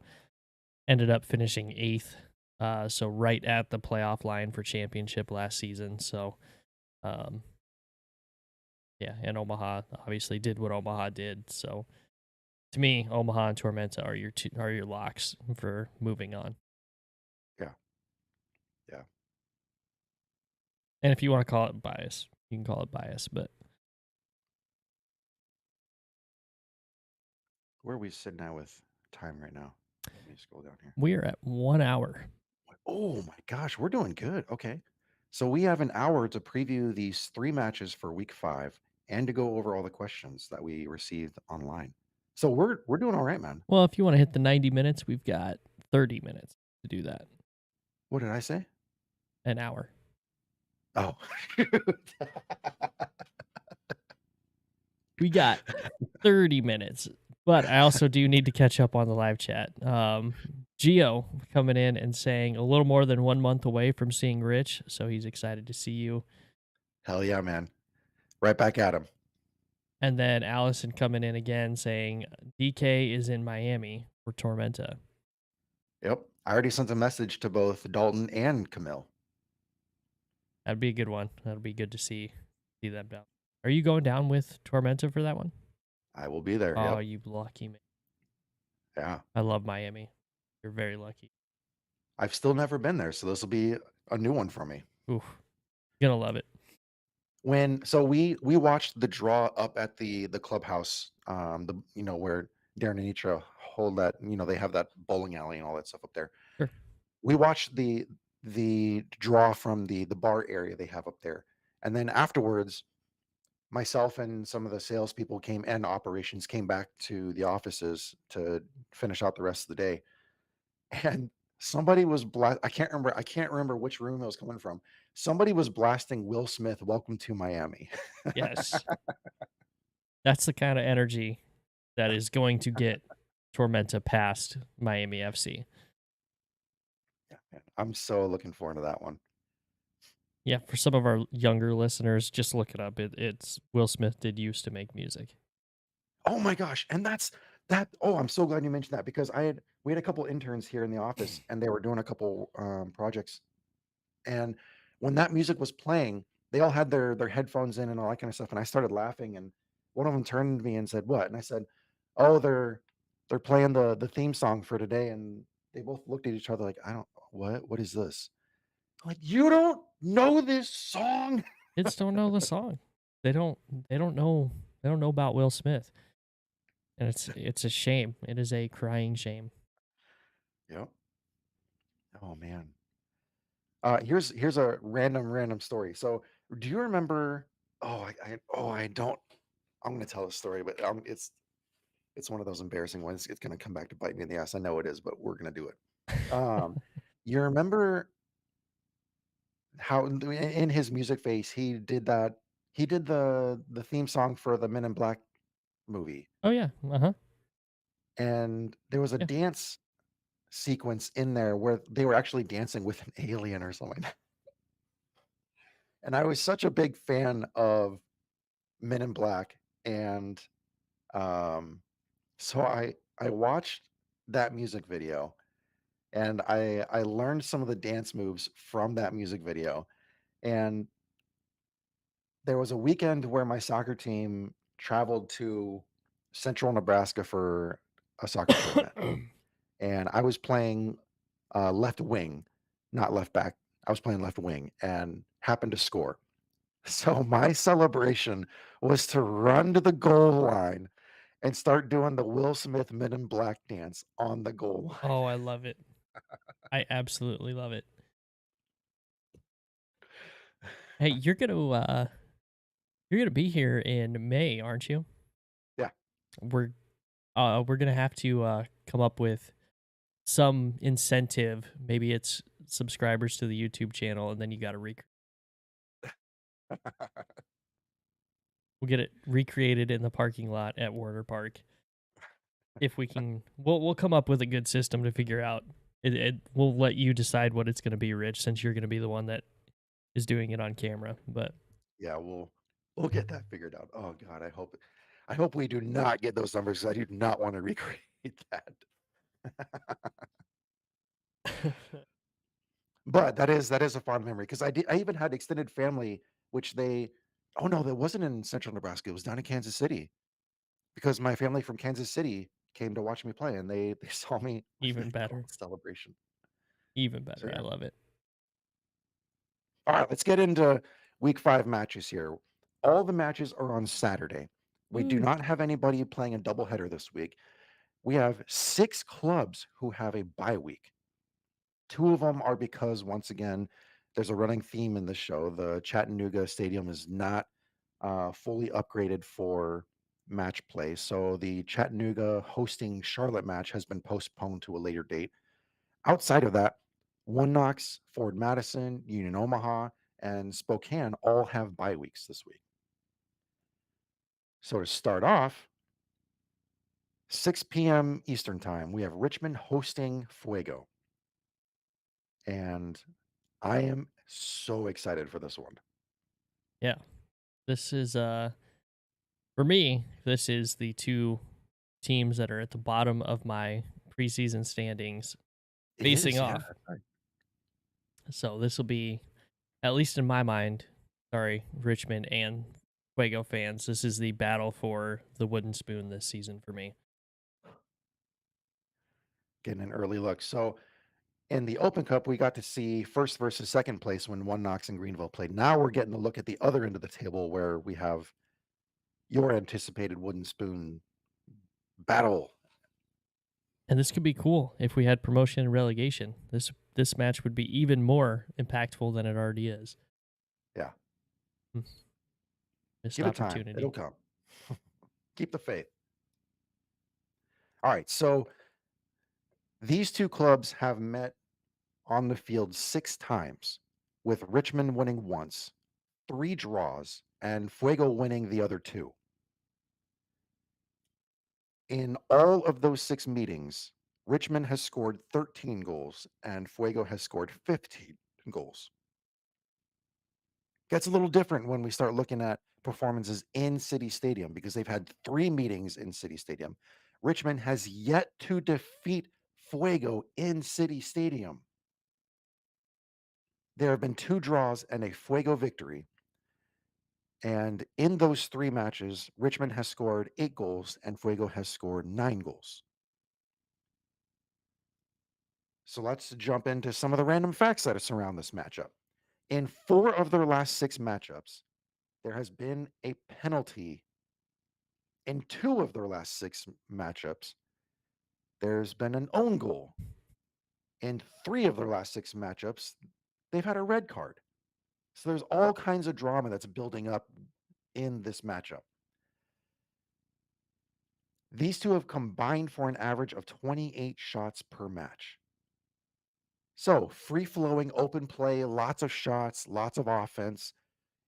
ended up finishing eighth, so right at the playoff line for championship last season. So, um, yeah, and Omaha obviously did what Omaha did. So, to me, Omaha and Tormenta are your locks for moving on. Yeah. Yeah. And if you want to call it bias, you can call it bias. But Where are we sitting at with time right now? Let me scroll down here. we are at 1 hour. Oh my gosh, we're doing good. Okay. So we have an hour to preview these three matches for week 5 and to go over all the questions that we received online. So we're doing all right, man. Well, if you want to hit the 90 minutes, we've got 30 minutes to do that. What did I say? An hour. Oh. We got 30 minutes. But I also do need to catch up on the live chat. Geo coming in and saying a little more than 1 month away from seeing Rich, so he's excited to see you. Hell yeah, man. Right back at him. And then Allison coming in again saying DK is in Miami for Tormenta. Yep. I already sent a message to both Dalton and Camille. That'd be a good one. That'll be good to see them down. Are you going down with Tormenta for that one? I will be there. Oh, Yep. you lucky man. Yeah. I love Miami. You're very lucky. I've still never been there, so this will be a new one for me. Oof, gonna love it. We watched the draw up at the clubhouse, where Darren and Nitra hold that, they have that bowling alley and all that stuff up there. Sure. We watched the draw from the bar area they have up there, and then afterwards, myself and some of the salespeople came and operations came back to the offices to finish out the rest of the day, and somebody was I can't remember which room it was coming from. Somebody was blasting Will Smith, "Welcome to Miami." Yes, that's the kind of energy that is going to get Tormenta past Miami FC. Yeah, man, I'm so looking forward to that one. Yeah, for some of our younger listeners, just look it up. It's Will Smith did used to make music. Oh my gosh, and that's that oh, I'm so glad you mentioned that because we had a couple interns here in the office, and they were doing a couple, projects, and when that music was playing, they all had their headphones in and all that kinda stuff, and I started laughing, and one of them turned to me and said, "What?" And I said, "Oh, they're playing the theme song for today," and they both looked at each other like, "I don't what? What is this?" I'm like, "You don't know this song?" Kids don't know the song. They don't. They don't know. They don't know about Will Smith, and it's a shame. It is a crying shame. Yep. Oh, man. Here's a random story. So, do you remember? I don't. I'm gonna tell a story, but it's one of those embarrassing ones. It's gonna come back to bite me in the ass. I know it is, but we're gonna do it. Um, you remember how in his music face he did that? He did the theme song for the Men in Black movie, Oh yeah. Uh huh. and there was a Yeah. dance sequence in there where they were actually dancing with an alien or something. And I was such a big fan of Men in Black, and, um, so I watched that music video, and I learned some of the dance moves from that music video, and there was a weekend where my soccer team traveled to Central Nebraska for a soccer tournament, and I was playing, left wing, not left back. I was playing left wing and happened to score. So my celebration was to run to the goal line and start doing the Will Smith Men in Black dance on the goal line. Oh, I love it. I absolutely love it. Hey, you're gonna be here in May, aren't you? Yeah. We're we're gonna have to come up with some incentive. Maybe it's subscribers to the YouTube channel, and then you got to we'll get it recreated in the parking lot at Warner Park. If we can, we'll come up with a good system to figure out. We'll let you decide what it's going to be, Rich, since you're going to be the one that is doing it on camera. But Yeah, we'll get that figured out. Oh god, I hope we do not get those numbers 'cause I do not want to recreate that. But that is a fond memory because I even had extended family which they oh no, that wasn't in Central Nebraska. It was down in Kansas City because my family from Kansas City came to watch me play and they saw me with even the goal better, celebration. even So better. I yeah. love it. All right, let's get into week 5 matches here. All the matches are on Saturday. We do Woo! not have anybody playing a doubleheader this week. We have 6 clubs who have a bye week. 2 of them are because, once again, there's a running theme in the show. The Chattanooga Stadium is not fully upgraded for match play. So the Chattanooga hosting Charlotte match has been postponed to a later date. Outside of that, One Knox, Ford Madison, Union Omaha, and Spokane all have bye weeks this week. So to start off, 6 p.m. Eastern time, we have Richmond hosting Fuego. And I am so excited for this one. Yeah, this is for me. This is the two teams that are at the bottom of my preseason standings It facing is, yeah. off. So this will be, at least in my mind, sorry, Richmond and Fuego fans, this is the battle for the wooden spoon this season for me. Getting an early look. So In the Open Cup, we got to see first versus second place when One Knox and Greenville played. Now we're getting to look at the other end of the table where we have your anticipated wooden spoon battle. And this could be cool if we had promotion and relegation. This match would be even more impactful than it already is. Yeah. Hmm, missed Give it time. It'll opportunity. come. Keep the faith. All right. So these two clubs have met on the field 6 times, with Richmond winning once, 3 draws, and Fuego winning the other 2. In all of those 6 meetings, Richmond has scored 13 goals and Fuego has scored 15 goals. Gets a little different when we start looking at performances in City Stadium because they've had 3 meetings in City Stadium. Richmond has yet to defeat Fuego in City Stadium. There have been 2 draws and a Fuego victory. And in those 3 matches, Richmond has scored 8 goals and Fuego has scored 9 goals. So let's jump into some of the random facts that surround this matchup. In 4 of their last 6 matchups, there has been a penalty. In 2 of their last 6 matchups, there's been an own goal. In 3 of their last 6 matchups, they've had a red card. So there's all kinds of drama that's building up in this matchup. These two have combined for an average of 28 shots per match. So free flowing, open play, lots of shots, lots of offense.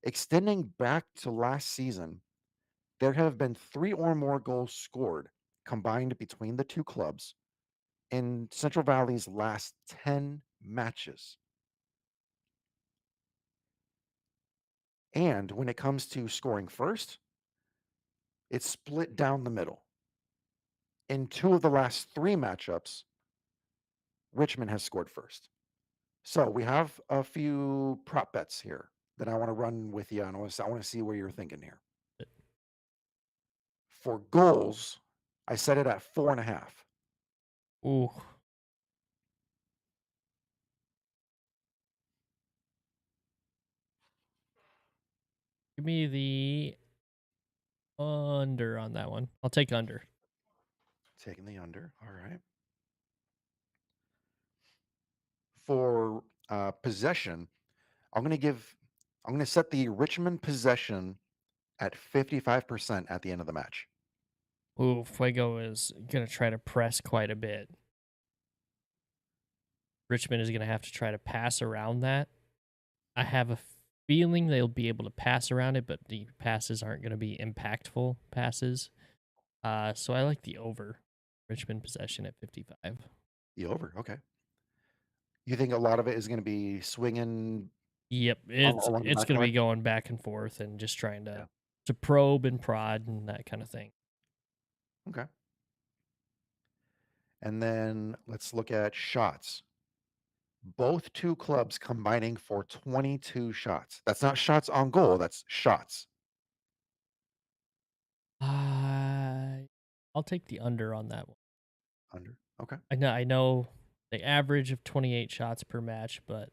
Extending back to last season, there have been 3 or more goals scored combined between the two clubs in Central Valley's last 10 matches. And when it comes to scoring first, it's split down the middle. In 2 of the last 3 matchups, Richmond has scored first. So we have a few prop bets here that I want to run with you. And I want to see where you're thinking here. For goals, I set it at 4.5. Ooh, give me the under on that one. I'll take under. Taking the under. All right. For possession, I'm going to set the Richmond possession at 55% at the end of the match. Ooh, Fuego is gonna try to press quite a bit. Richmond is gonna have to try to pass around that. I have a feeling they'll be able to pass around it, but the passes aren't gonna be impactful passes. So I like the over. Richmond possession at 55. The over. Okay. You think a lot of it is going to be swinging Yep, along the it's back gonna be line? going back and forth and just trying Yeah. to probe and prod and that kind of thing. Okay. And then let's look at shots. Both two clubs combining for 22 shots. That's not shots on goal, that's shots. I'll take the under on that one. Under. Okay. I know the average of 28 shots per match, but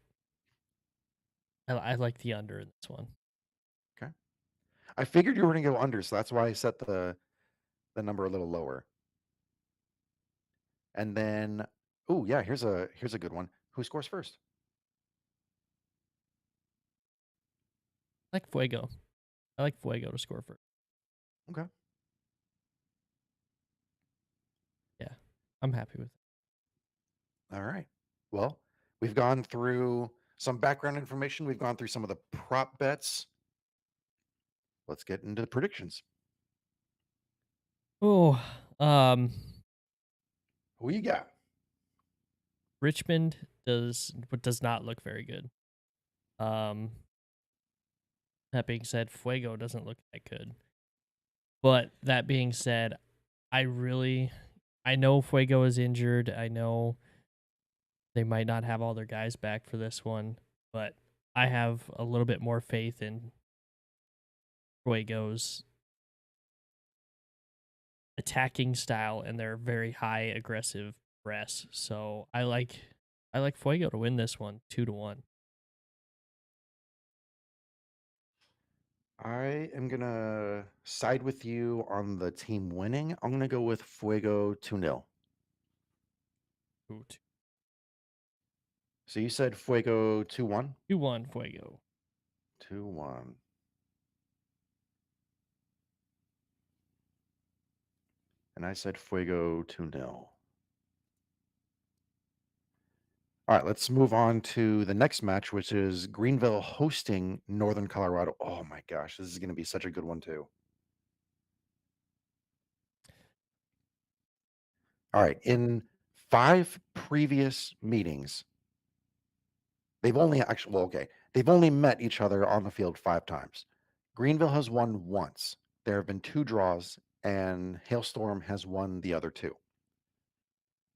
I like the under in this one. Okay. I figured you were going to go under, so that's why I set the number a little lower. And then, oh yeah, here's a good one. Who scores first? I like Fuego. I like Fuego to score first. Okay. Yeah, I'm happy with it. All right. Well, we've gone through some background information. We've gone through some of the prop bets. Let's get into the predictions. Oh, Who you got? Richmond does not look very good. Um, that being said, Fuego doesn't look that good. But that being said, I know Fuego is injured. I know they might not have all their guys back for this one, but I have a little bit more faith in Fuego's attacking style and their very high aggressive press. So I like Fuego to win this one 2-1. I am gonna side with you on the team winning. I'm gonna go with Fuego 2-0. Ooh, So you said Fuego 2-1? 2-1 Fuego. 2-1. And I said Fuego 2-0. All right, let's move on to the next match, which is Greenville hosting Northern Colorado. Oh my gosh, this is going to be such a good one too. All right, in 5 previous meetings, they've only actually, well, okay, they've only met each other on the field 5 times. Greenville has won once. There have been 2 draws, and Hailstorm has won the other 2.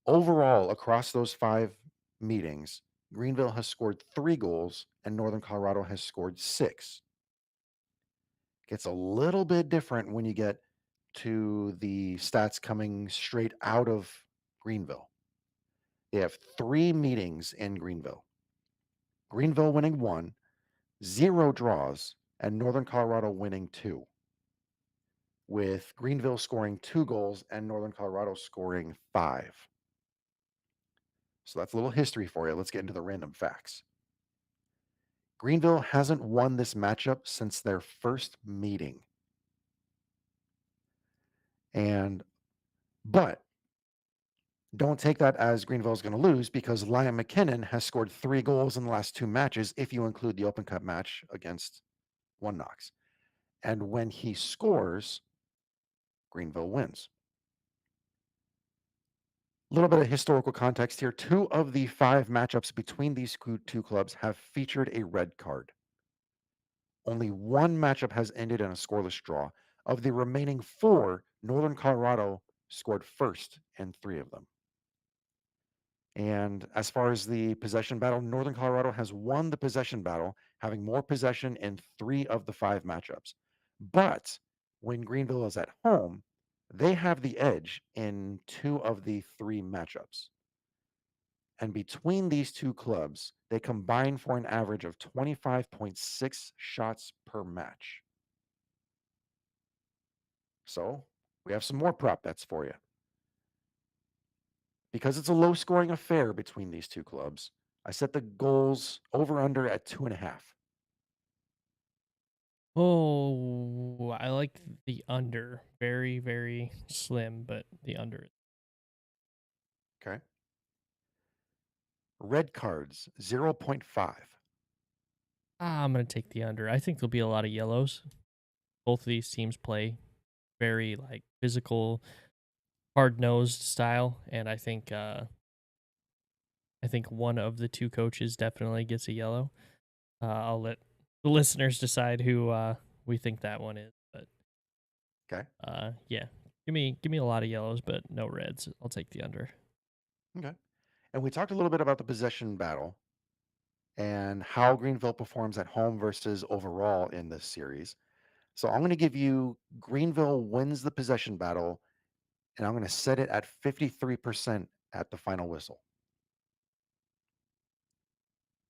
Overall, across those 5 meetings, Greenville has scored 3 goals and Northern Colorado has scored 6. Gets a little bit different when you get to the stats coming straight out of Greenville. They have 3 meetings in Greenville. Greenville winning 1, 0 draws, and Northern Colorado winning 2, with Greenville scoring 2 goals and Northern Colorado scoring 5. So that's a little history for you. Let's get into the random facts. Greenville hasn't won this matchup since their first meeting. But don't take that as Greenville's going to lose, because Liam McKinnon has scored 3 goals in the last 2 matches, if you include the Open Cup match against One Knox. And when he scores, Greenville wins. A little bit of historical context here. 2 of the 5 matchups between these 2 clubs have featured a red card. Only 1 matchup has ended in a scoreless draw. Of the remaining 4, Northern Colorado scored first in 3 of them. And as far as the possession battle, Northern Colorado has won the possession battle, having more possession in 3 of the 5 matchups. But when Greenville is at home, they have the edge in 2 of the 3 matchups. And between these 2 clubs, they combine for an average of 25.6 shots per match. So we have some more prop bets for you. Because it's a low scoring affair between these 2 clubs, I set the goals over under at 2.5. Oh, I like the under. Very, very slim, but the under. Okay. Red cards, 0.5. I'm going to take the under. I think there'll be a lot of yellows. Both of these teams play very like physical, hard-nosed style, and I think one of the 2 coaches definitely gets a yellow. I'll let the listeners decide who we think that one is, but Okay. yeah. Give me a lot of yellows, but no reds. I'll take the under. Okay. And we talked a little bit about the possession battle and how Greenville performs at home versus overall in this series. So I'm going to give you Greenville wins the possession battle, and I'm going to set it at 53% at the final whistle.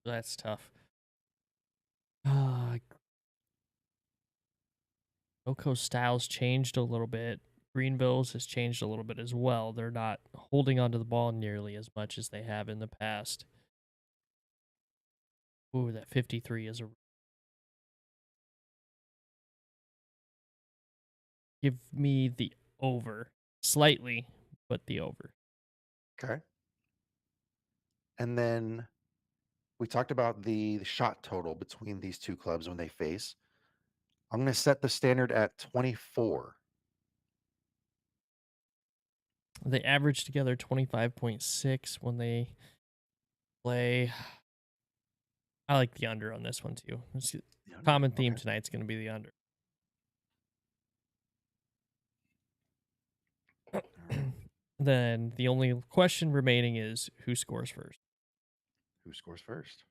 That's tough. Uh, Oko's styles changed a little bit. Greenville's has changed a little bit as well. They're not holding onto the ball nearly as much as they have in the past. Ooh, that 53 is a. Give me the over. Slightly, but the over. Okay. And then we talked about the shot total between these 2 clubs when they face. I'm going to set the standard at 24. They average together 25.6 when they play. I like the under on this one too. The under. Common theme Okay. tonight's going to be the under. All right. Then the only question remaining is who scores first. Who scores first?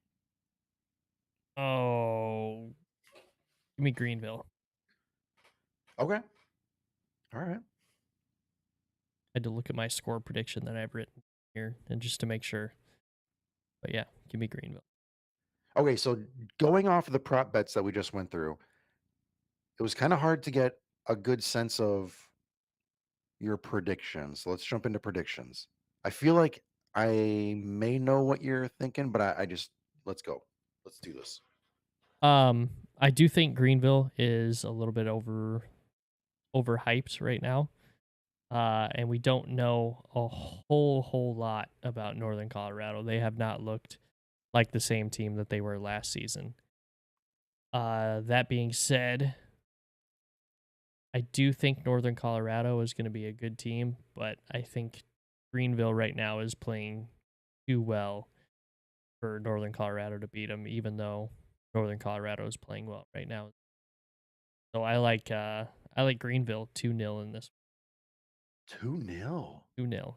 Oh, give me Greenville. Okay. All right. I had to look at my score prediction that I've written here and just to make sure. But yeah, give me Greenville. Okay, so going off of the prop bets that we just went through, it was kind of hard to get a good sense of your predictions. Let's jump into predictions. I feel like I may know what you're thinking, but I just let's go. Let's do this. I do think Greenville is a little bit overhyped right now. And we don't know a whole lot about Northern Colorado. They have not looked like the same team that they were last season. That being said, I do think Northern Colorado is going to be a good team, but I think Greenville right now is playing too well for Northern Colorado to beat them, even though Northern Colorado is playing well right now. So I like Greenville 2-0 in this 2-0. 2-0.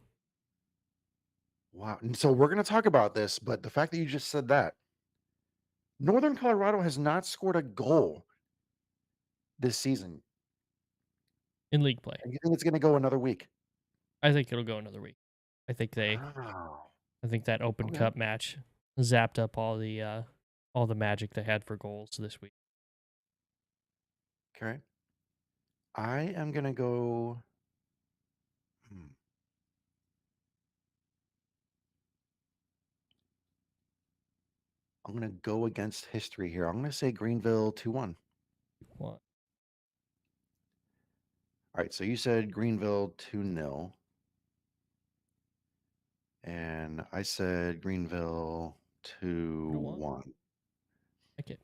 Wow. And so we're going to talk about this, but the fact that you just said that Northern Colorado has not scored a goal this season. In league play. And you think it's going to go another week? I think it'll go another week. I think they Wow. I think that Open Okay. Cup match zapped up all the magic they had for goals this week. Okay. I am going to go. hmm, I'm going to go against history here. I'm going to say Greenville 2-1. What? All right. So you said Greenville 2-0. And I said Greenville 2-1. 2-1. Like it.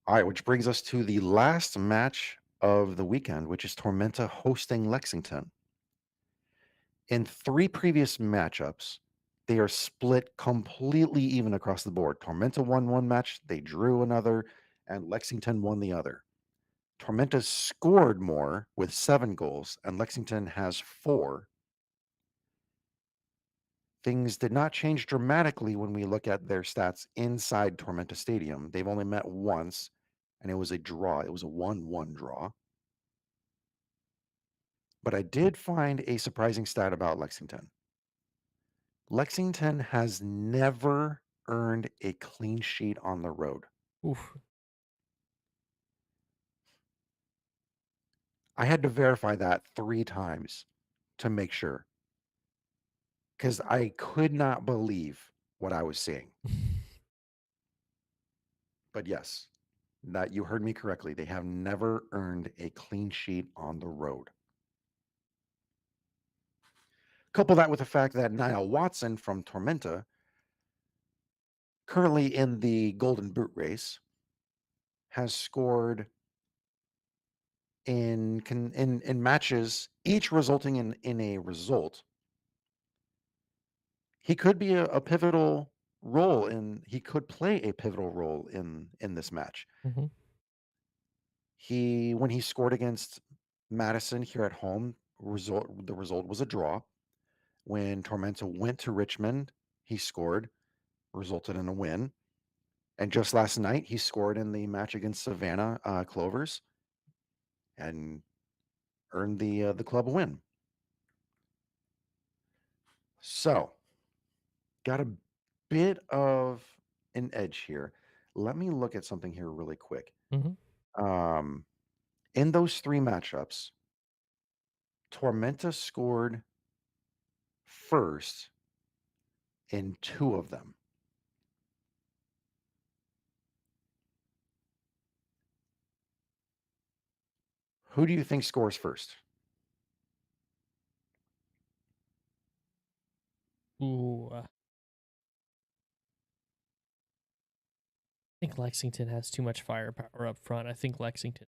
All right. Which brings us to the last match of the weekend, which is Tormenta hosting Lexington. In 3 previous matchups, they are split completely even across the board. Tormenta won one match, they drew another, and Lexington won the other. Tormenta scored more with 7 goals, and Lexington has 4. Things did not change dramatically when we look at their stats inside Tormenta Stadium. They've only met once, and it was a draw. It was a 1-1 draw. But I did find a surprising stat about Lexington. Lexington has never earned a clean sheet on the road. Oof. I had to verify that 3 times to make sure because I could not believe what I was seeing. But yes, that you heard me correctly. They have never earned a clean sheet on the road. Couple that with the fact that Niall Watson from Tormenta, currently in the Golden Boot race, has scored in matches, each resulting in a result. He could be a pivotal role he could play a pivotal role in this match. Mhm. When he scored against Madison here at home, the result was a draw. When Tormenta went to Richmond, he scored, resulted in a win. And just last night, he scored in the match against Savannah Clovers and earned the club a win. So, got a bit of an edge here. Let me look at something here really quick. Mhm. Um, in those 3 matchups, Tormenta scored first in 2 of them. Who do you think scores first? Ooh. I think Lexington has too much firepower up front. I think Lexington.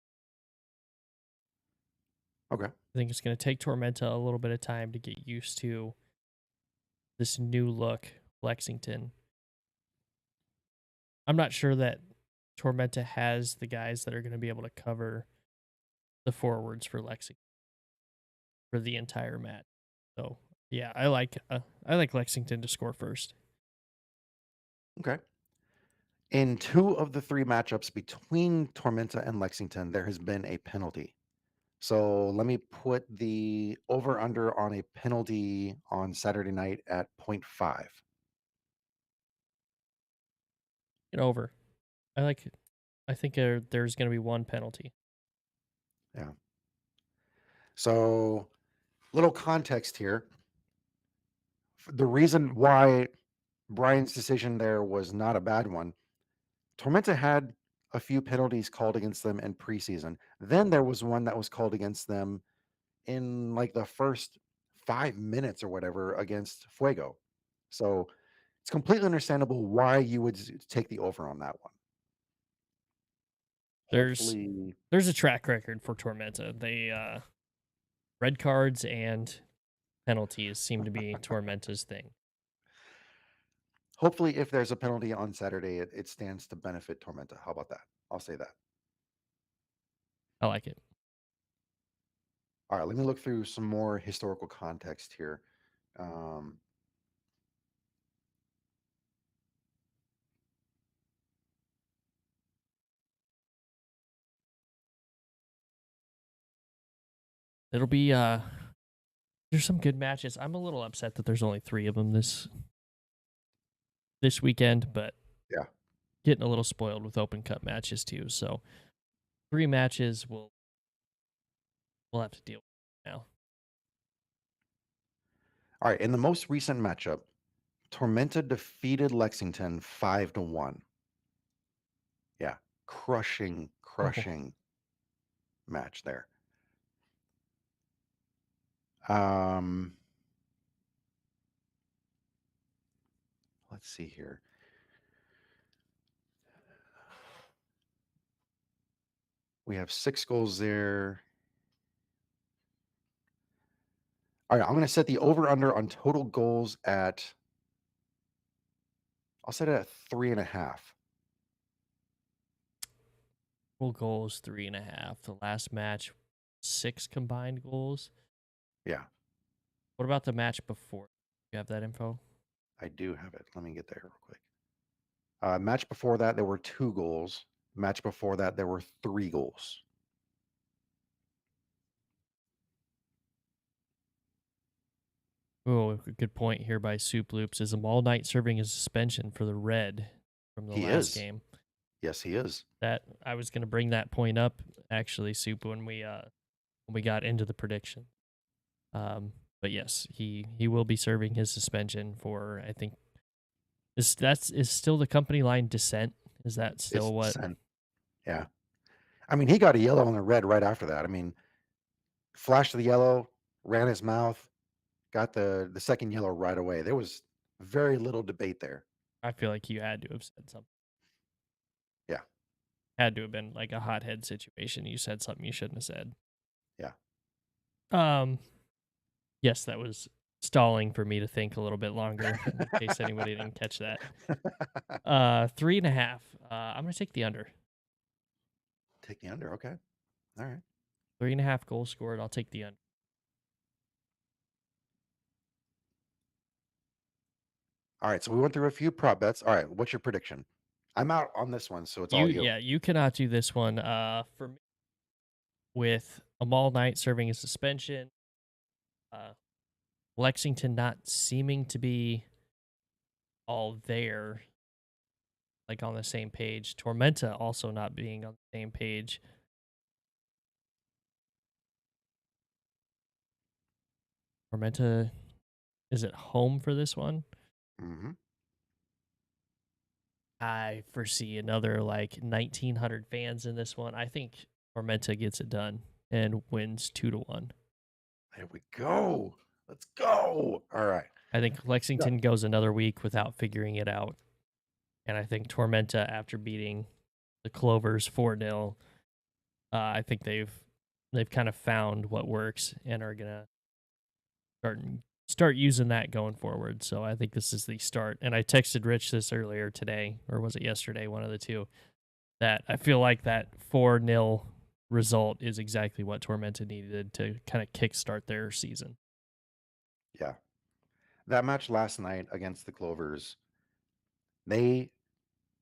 Okay. I think it's going to take Tormenta a little bit of time to get used to this new look Lexington. I'm not sure that Tormenta has the guys that are going to be able to cover the forwards for Lexington for the entire match. So yeah, I like Lexington to score first. Okay. In 2 of the 3 matchups between Tormenta and Lexington, there has been a penalty. So let me put the over under on a penalty on Saturday night at 0.5. An over. I like. I think there's going to be one penalty. Yeah. So, little context here. The reason why Brian's decision there was not a bad one, Tormenta had a few penalties called against them in preseason. Then there was one that was called against them in like the first 5 minutes or whatever against Fuego. So it's completely understandable why you would take the over on that one. There's Hopefully, there's a track record for Tormenta. They red cards and penalties seem to be Tormenta's thing. hopefully, if there's a penalty on Saturday, it stands to benefit Tormenta. How about that? I'll say that. I like it. All right, let me look through some more historical context here. Um, It'll be there's some good matches. I'm a little upset that there's only 3 of them this weekend, but yeah. getting a little spoiled with Open Cup matches too. So 3 matches we'll have to deal with now. All right, in the most recent matchup, Tormenta defeated Lexington 5-1. Yeah, crushing, Oh, crushing match there. Um, let's see here. We have 6 goals there. All right, I'm going to set the over under on total goals at, I'll set it at 3.5. total goals 3.5. The last match 6 combined goals. Yeah, What about the match before? You have that info? I do have it. Let me get there real quick. Match before that, there were 2 goals. Match before that, there were 3 goals. Oh, a good point here by Soup Loops. Is Amal Knight serving a suspension for the red from the He last is. game? Yes, he is. That I was going to bring that point up actually, Soup, when we got into the prediction. But yes, he will be serving his suspension for, I think, is still the company line dissent. Is that It's still what? dissent. Yeah. I mean, he got a yellow and a red right after that. I mean, flashed the yellow, ran his mouth, got the second yellow right away. There was very little debate there. I feel like you had to have said something. Yeah. Had to have been like a hothead situation. You said something you shouldn't have said. Yeah. Um, yes, that was stalling for me to think a little bit longer in case anybody didn't catch that. 3.5. I'm gonna take the under. Take the under. Okay. All right. 3.5 goals scored. I'll take the under. All right. So we went through a few prop bets. All right. What's your prediction? I'm out on this one, so it's all you. You cannot do this one. For me, with Amal Knight serving a suspension, uh, Lexington not seeming to be all there, like on the same page. Tormenta also not being on the same page. Tormenta is at home for this one. Mm-hmm. I foresee another like 1,900 fans in this one. I think Tormenta gets it done and wins 2-1. There we go. Let's go. All right. I think Yeah. Lexington goes another week without figuring it out. And I think Tormenta, after beating the Clovers 4-0, I think they've kind of found what works and are gonna start using that going forward. So I think this is the start. And I texted Rich this earlier today, or was it yesterday? One of the two. That I feel like that 4-0 result is exactly what Tormenta needed to kind of kickstart their season. Yeah. That match last night against the Clovers, they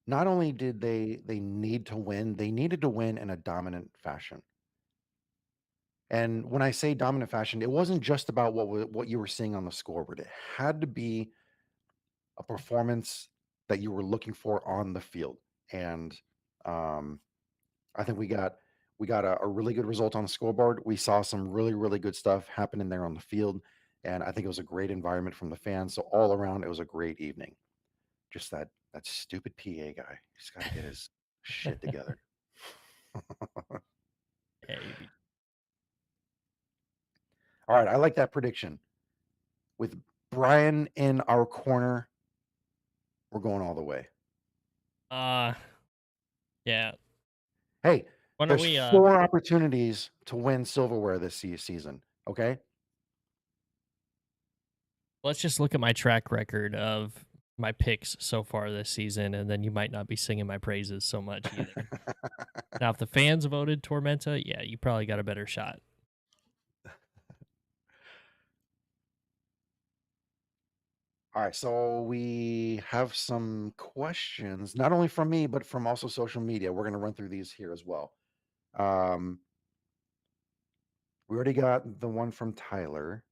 not only did they need to win, they needed to win in a dominant fashion. And when I say dominant fashion, it wasn't just about what you were seeing on the scoreboard. It had to be a performance that you were looking for on the field. and um, I think we got a really good result on the scoreboard. We saw some really good stuff happening there on the field, and I think it was a great environment from the fans. So all around, it was a great evening. Just that stupid PA guy. He's got to get his shit together. Yeah, you be All right, I like that prediction. With Brian in our corner, we're going all the way. uh yeah. Hey, Why don't there's we 4 opportunities to win silverware this season. Okay. let's just look at my track record of my picks so far this season, and then you might not be singing my praises so much either. Now, if the fans voted Tormenta, yeah, you probably got a better shot. All right, so we have some questions, not only from me, but from also social media. We're going to run through these here as well. Um, we already got the one from Tyler.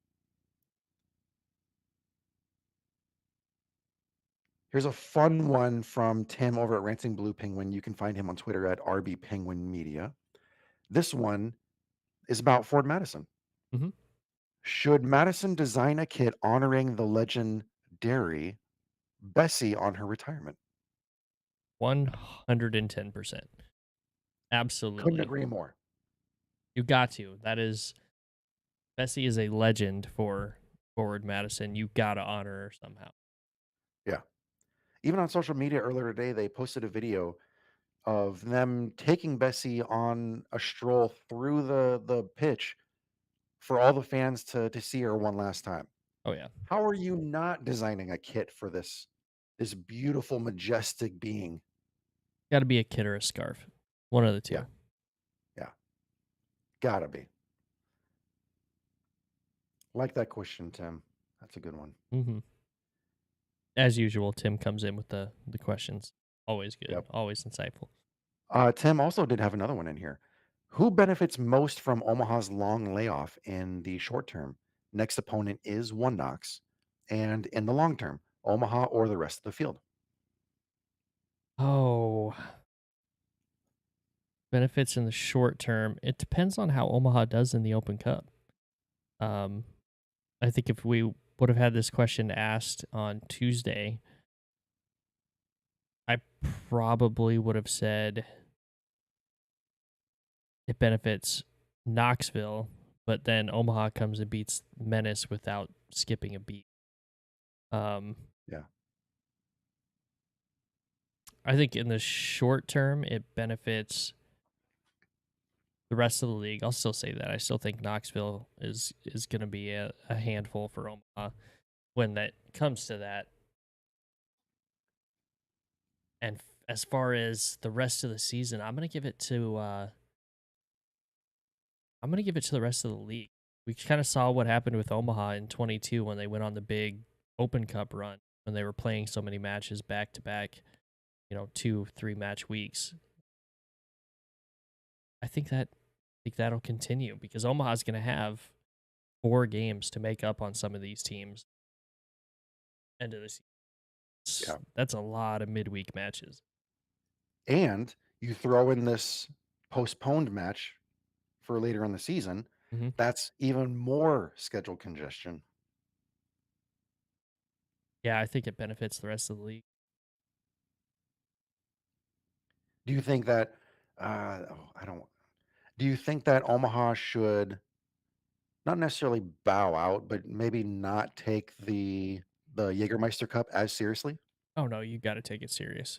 Here's a fun one from Tim over at Ranting Blue Penguin. You can find him on Twitter at RB Penguin Media. This one is about Ford Madison. Hmm. Should Madison design a kit honoring the legendary Bessie on her retirement? 110%. Couldn't Absolutely. agree more. You got to. That is, Bessie is a legend for Forward Madison. You got to honor her somehow. Yeah. Even on social media earlier today, they posted a video of them taking Bessie on a stroll through the pitch for all the fans to see her one last time. Oh, yeah. How are you not designing a kit for this beautiful, majestic being? Got to be a kid or a scarf. One of the Yeah, two. yeah, gotta be. Like that question, Tim. That's a good one. Hmm. As usual, Tim comes in with the questions. Always good. Yep. Always insightful. Tim also did have another one in here. Who benefits most from Omaha's long layoff in the short term? Next opponent is One Knox, and in the long term, Omaha or the rest of the field. Oh, benefits in the short term. It depends on how Omaha does in the Open Cup. Um, I think if we would have had this question asked on Tuesday, I probably would have said it benefits Knoxville, but then Omaha comes and beats Menace without skipping a beat. Um, Yeah. I think in the short term, it benefits the rest of the league. I'll still say that. I still think Knoxville is going to be a handful for Omaha when that comes to that. And as far as the rest of the season, I'm gonna give it to the rest of the league. We kind of saw what happened with Omaha in 22 when they went on the big Open Cup run when they were playing so many matches back to back, 2-3 match weeks. I think that'll continue because Omaha's gonna have 4 games to make up on some of these teams end of the Yeah. season. That's a lot of midweek matches. And you throw in this postponed match for later in the season, Hmm. that's even more schedule congestion. Yeah, I think it benefits the rest of the league. Do you think that I don't do you think that Omaha should not necessarily bow out, but maybe not take the Jägermeister Cup as seriously? Oh no, you got to take it serious.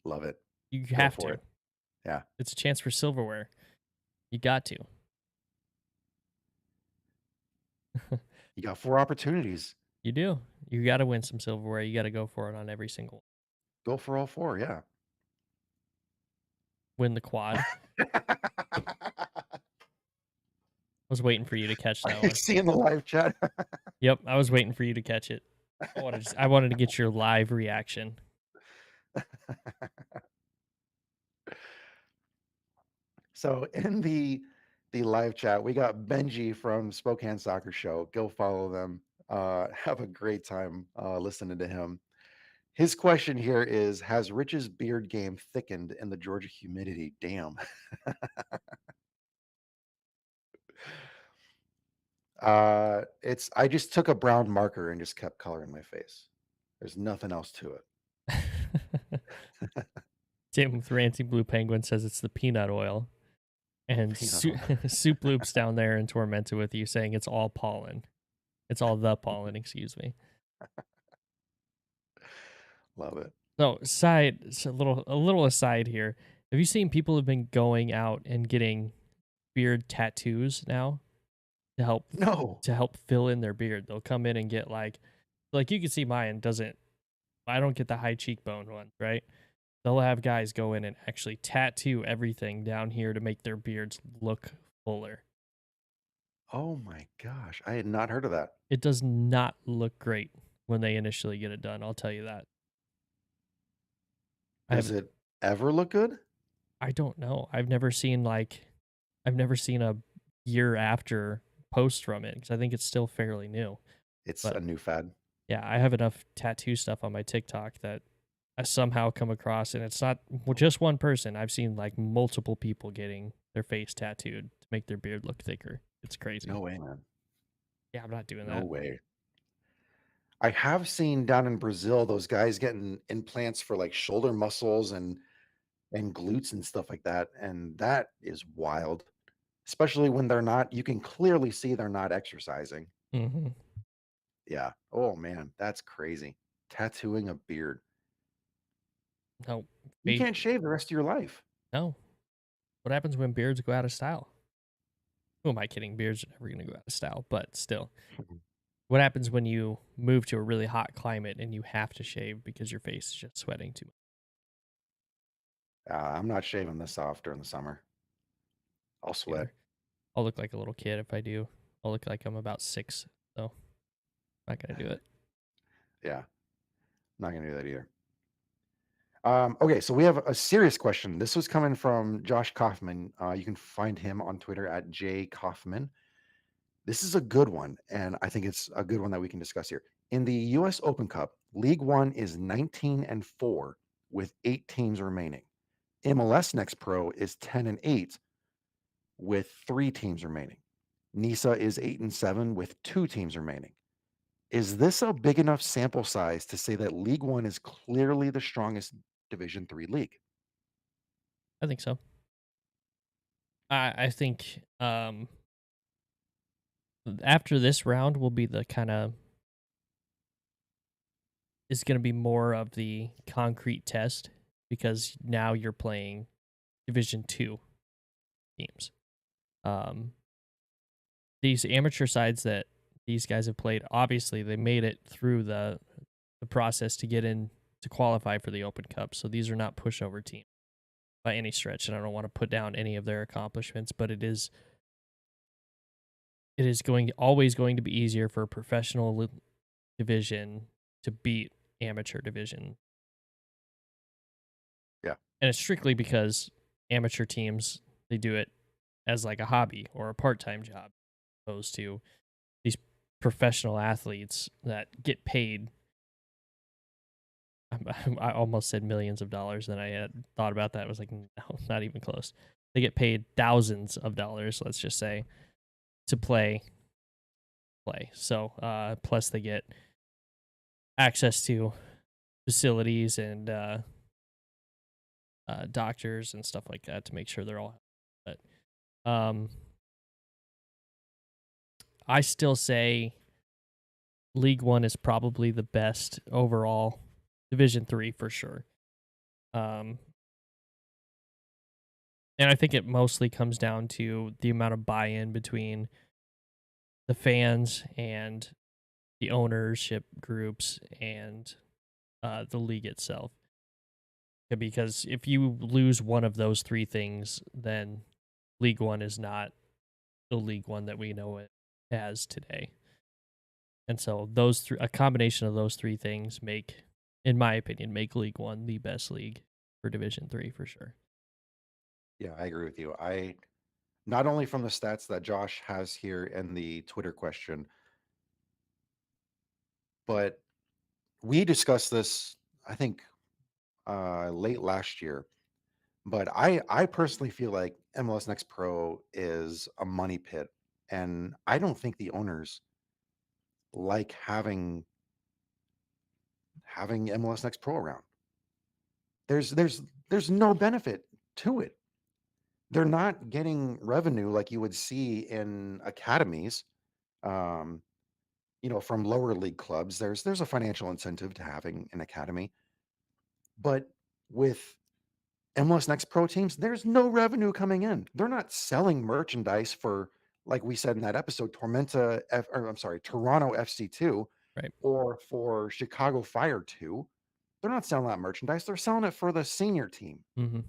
Love it. You Go have for to. it. Yeah. It's a chance for silverware. You got to. You got 4 opportunities. You do. You got to win some silverware. You got to go for it on every single. Go for all 4, yeah. Win the quad. I was waiting for you to catch that I one. see in the live chat. Yep, I was waiting for you to catch it. I wanted to get your live reaction. So in the live chat, we got Benji from Spokane Soccer Show. Go follow them. Have a great time listening to him. His question here is, has Rich's beard game thickened in the Georgia humidity? Damn. It's I just took a brown marker and just kept coloring my face. There's nothing else to it. Tim with Ranting Blue Penguin says it's the peanut oil. And Peanut oil. Soup Loop's down there and tormented with you saying it's all pollen. It's all the pollen, excuse me. Love it. So a little aside here. Have you seen people have been going out and getting beard tattoos now to help No. fill in their beard? They'll come in and get like you can see mine doesn't I don't get the high cheekbone ones, right? They'll have guys go in and actually tattoo everything down here to make their beards look fuller. Oh my gosh. I had not heard of that. It does not look great when they initially get it done, I'll tell you that. I Does have it ever look good? I don't know. I've never seen a year after post from it because I think it's still fairly new. It's But a new fad. yeah, I have enough tattoo stuff on my TikTok that I somehow come across, and it's not just one person. I've seen like multiple people getting their face tattooed to make their beard look thicker. It's crazy. No way, man. Yeah, I'm not doing No that. way. I have seen down in Brazil those guys getting implants for like shoulder muscles and glutes and stuff like that, and that is wild. Especially when they're not you can clearly see they're not exercising. Hmm. Yeah. Oh man, that's crazy. Tattooing a beard. No, You face, can't shave the rest of your life. no. What happens when beards go out of style? Who am I kidding? Beards are never going to go out of style, but still. What happens when you move to a really hot climate and you have to shave because your face is just sweating too I'm not shaving this off during the summer. I'll much sweat. either? I'll look like a little kid if I do. I'll look like I'm about 6, so not gonna do it. Yeah, not gonna do that either. Okay, so we have a serious question. This was coming from Josh Kaufman. You can find him on Twitter at jkaufman. This is a good one, and I think it's a good one that we can discuss here. In the U.S. Open Cup, League One is 19-4 with 8 teams remaining. MLS Next Pro is 10-8 with 3 teams remaining. NISA is 8-7 with 2 teams remaining. Is this a big enough sample size to say that League One is clearly the strongest Division Three league? I think so. I think after this round will be the kind of is going to be more of the concrete test because now you're playing Division 2 teams. Um these amateur sides that these guys have played, obviously they made it through the process to get in to qualify for the Open Cup. So these are not pushover teams by any stretch, and I don't want to put down any of their accomplishments, but it is always going to be easier for a professional division to beat amateur division. Yeah. And it's strictly because amateur teams they do it as like a hobby or a part-time job opposed to these professional athletes that get paid. I almost said millions of dollars. Then I had thought about that. I was like, no, not even close. They get paid thousands of dollars, let's just say, to play. So, plus they get access to facilities and doctors and stuff like that to make sure they're all. But I still say League One is probably the best overall. Division 3 for sure. And I think it mostly comes down to the amount of buy-in between the fans and the ownership groups and the league itself. Because if you lose one of those 3 things, then League One is not the League One that we know it as today. And so a combination of those 3 things in my opinion, make League One the best league for Division 3 for sure. Yeah, I agree with you. I not only from the stats that Josh has here in the Twitter question, but we discussed this I think late last year. But I personally feel like MLS Next Pro is a money pit, and I don't think the owners like having MLS Next Pro around. There's there's there's no benefit to it. They're not getting revenue like you would see in academies, um, from lower league clubs. There's a financial incentive to having an academy, but with MLS Next Pro teams, there's no revenue coming in. They're not selling merchandise for, like we said in that episode, Toronto FC2 Right. or for Chicago Fire 2. They're not selling that merchandise. They're selling it for the senior team. Mm-hmm.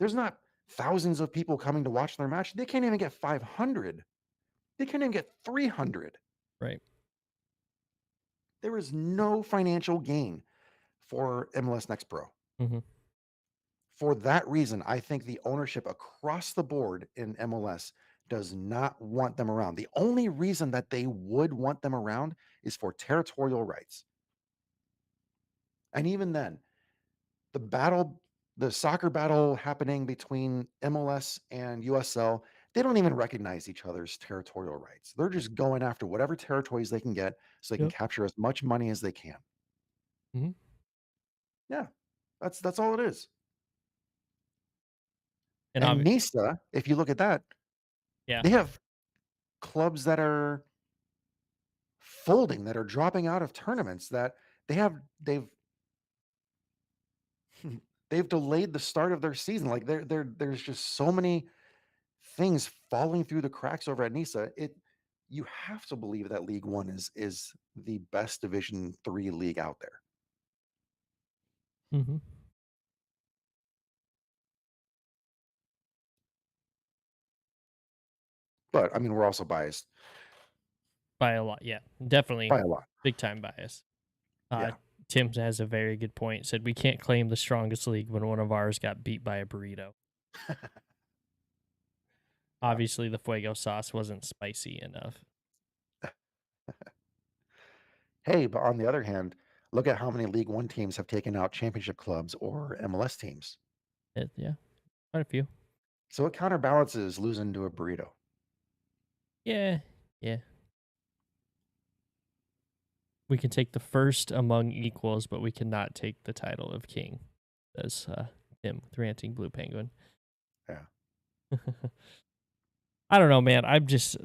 There's not thousands of people coming to watch their match. They can't even get 500. They can't even get 300. Right. There is no financial gain for MLS Next Pro. Mm-hmm. For that reason, I think the ownership across the board in MLS does not want them around. The only reason that they would want them around is for territorial rights. And even then, the battle, the soccer battle happening between MLS and USL, they don't even recognize each other's territorial rights. They're just going after whatever territories they can get so they can Yep. capture as much money as they can. Mm-hmm. Yeah, that's all it is. And And NISA, if you look at that, yeah. they have clubs that are folding, that are dropping out of tournaments, that they've they've delayed the start of their season. Like there's just so many things falling through the cracks over at NISA. You have to believe that League One is the best Division 3 league out there. Mm-hmm. But I mean, we're also biased By a lot. Yeah. Definitely by a lot. big time bias. Uh, Yeah. Tim has a very good point. Said we can't claim the strongest league when one of ours got beat by a burrito. Yeah. Obviously, the fuego sauce wasn't spicy enough. Hey, but on the other hand, look at how many League One teams have taken out championship clubs or MLS teams. Yeah, quite a few. So it counterbalances losing to a burrito. Yeah, yeah. We can take the first among equals, but we cannot take the title of king. As Tim, the ranting blue penguin. Yeah. I don't know, man. I'm just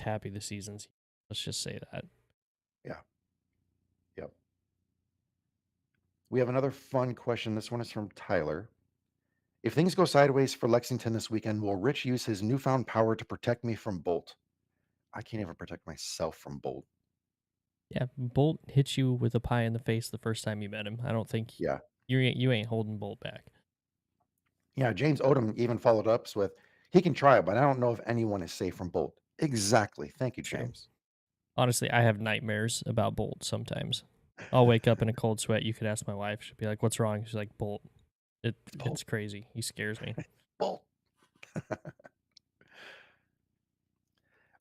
happy the season's. Let's just say that. Yeah. Yep. We have another fun question. This one is from Tyler. If things go sideways for Lexington this weekend, will Rich use his newfound power to protect me from Bolt? I can't even protect myself from Bolt. Yeah, Bolt hit you with a pie in the face the first time you met him. I don't think Yeah. you ain't holding Bolt back. Yeah. James Odom even followed up with, he can try it, but I don't know if anyone is safe from Bolt. Exactly. Thank you, True. James. Honestly, I have nightmares about Bolt sometimes. I'll wake up in a cold sweat. You could ask my wife. She'll be like, "What's wrong?" She's like, "Bolt." Bolt. It's crazy. He scares me. Bolt.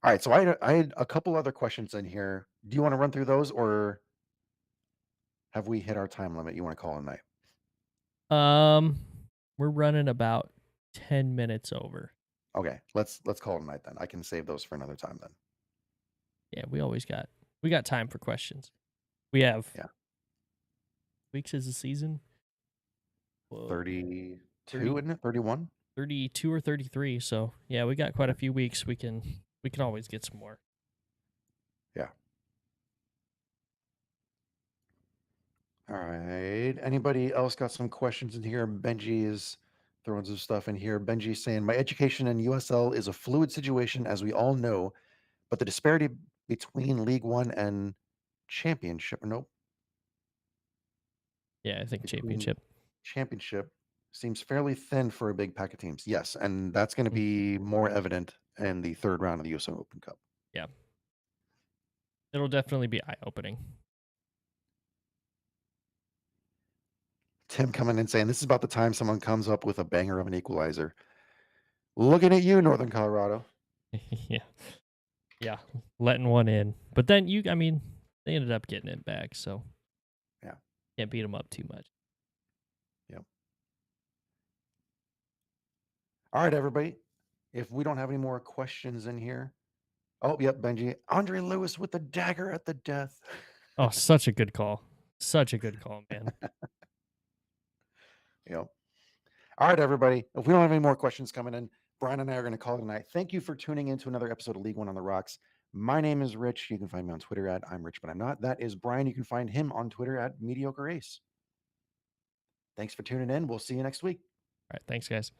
All right. So I had a couple other questions in here. Do you want to run through those, or have we hit our time limit? You want to call it a night? We're running about 10 minutes over. Okay. Let's call it a night then. I can save those for another time then. Yeah, we got time for questions. We have Yeah. weeks as a season. Whoa. 32, isn't it? 31? 32 or 33. So yeah, we got quite a few weeks. We can always get some more. Yeah. All right. Anybody else got some questions in here? Benji is throwing some stuff in here. Benji's saying, my education in USL is a fluid situation, as we all know, but the disparity between League One and Championship, nope, Yeah, I think between championship. Championship seems fairly thin for a big pack of teams. Yes, and that's going to Mm, be more evident in the third round of the USL Open Cup. yeah. It'll definitely be eye-opening. Tim coming in saying, this is about the time someone comes up with a banger of an equalizer. Looking at you, Northern Colorado. Yeah. Yeah, letting one in. But then I mean, they ended up getting it back, so. Yeah. Can't beat them up too much. Yep. All right, everybody. If we don't have any more questions in here, oh, yep, Benji. Andre Lewis with the dagger at the death. Oh, such a good call. Such a good call, man. Yep. All right, everybody. If we don't have any more questions coming in, Brian and I are going to call it a night. Thank you for tuning in to another episode of League One on the Rocks. My name is Rich. You can find me on Twitter at I'm Rich, but I'm not. That is Brian. You can find him on Twitter at Mediocre Ace. Thanks for tuning in. We'll see you next week. All right, thanks, guys.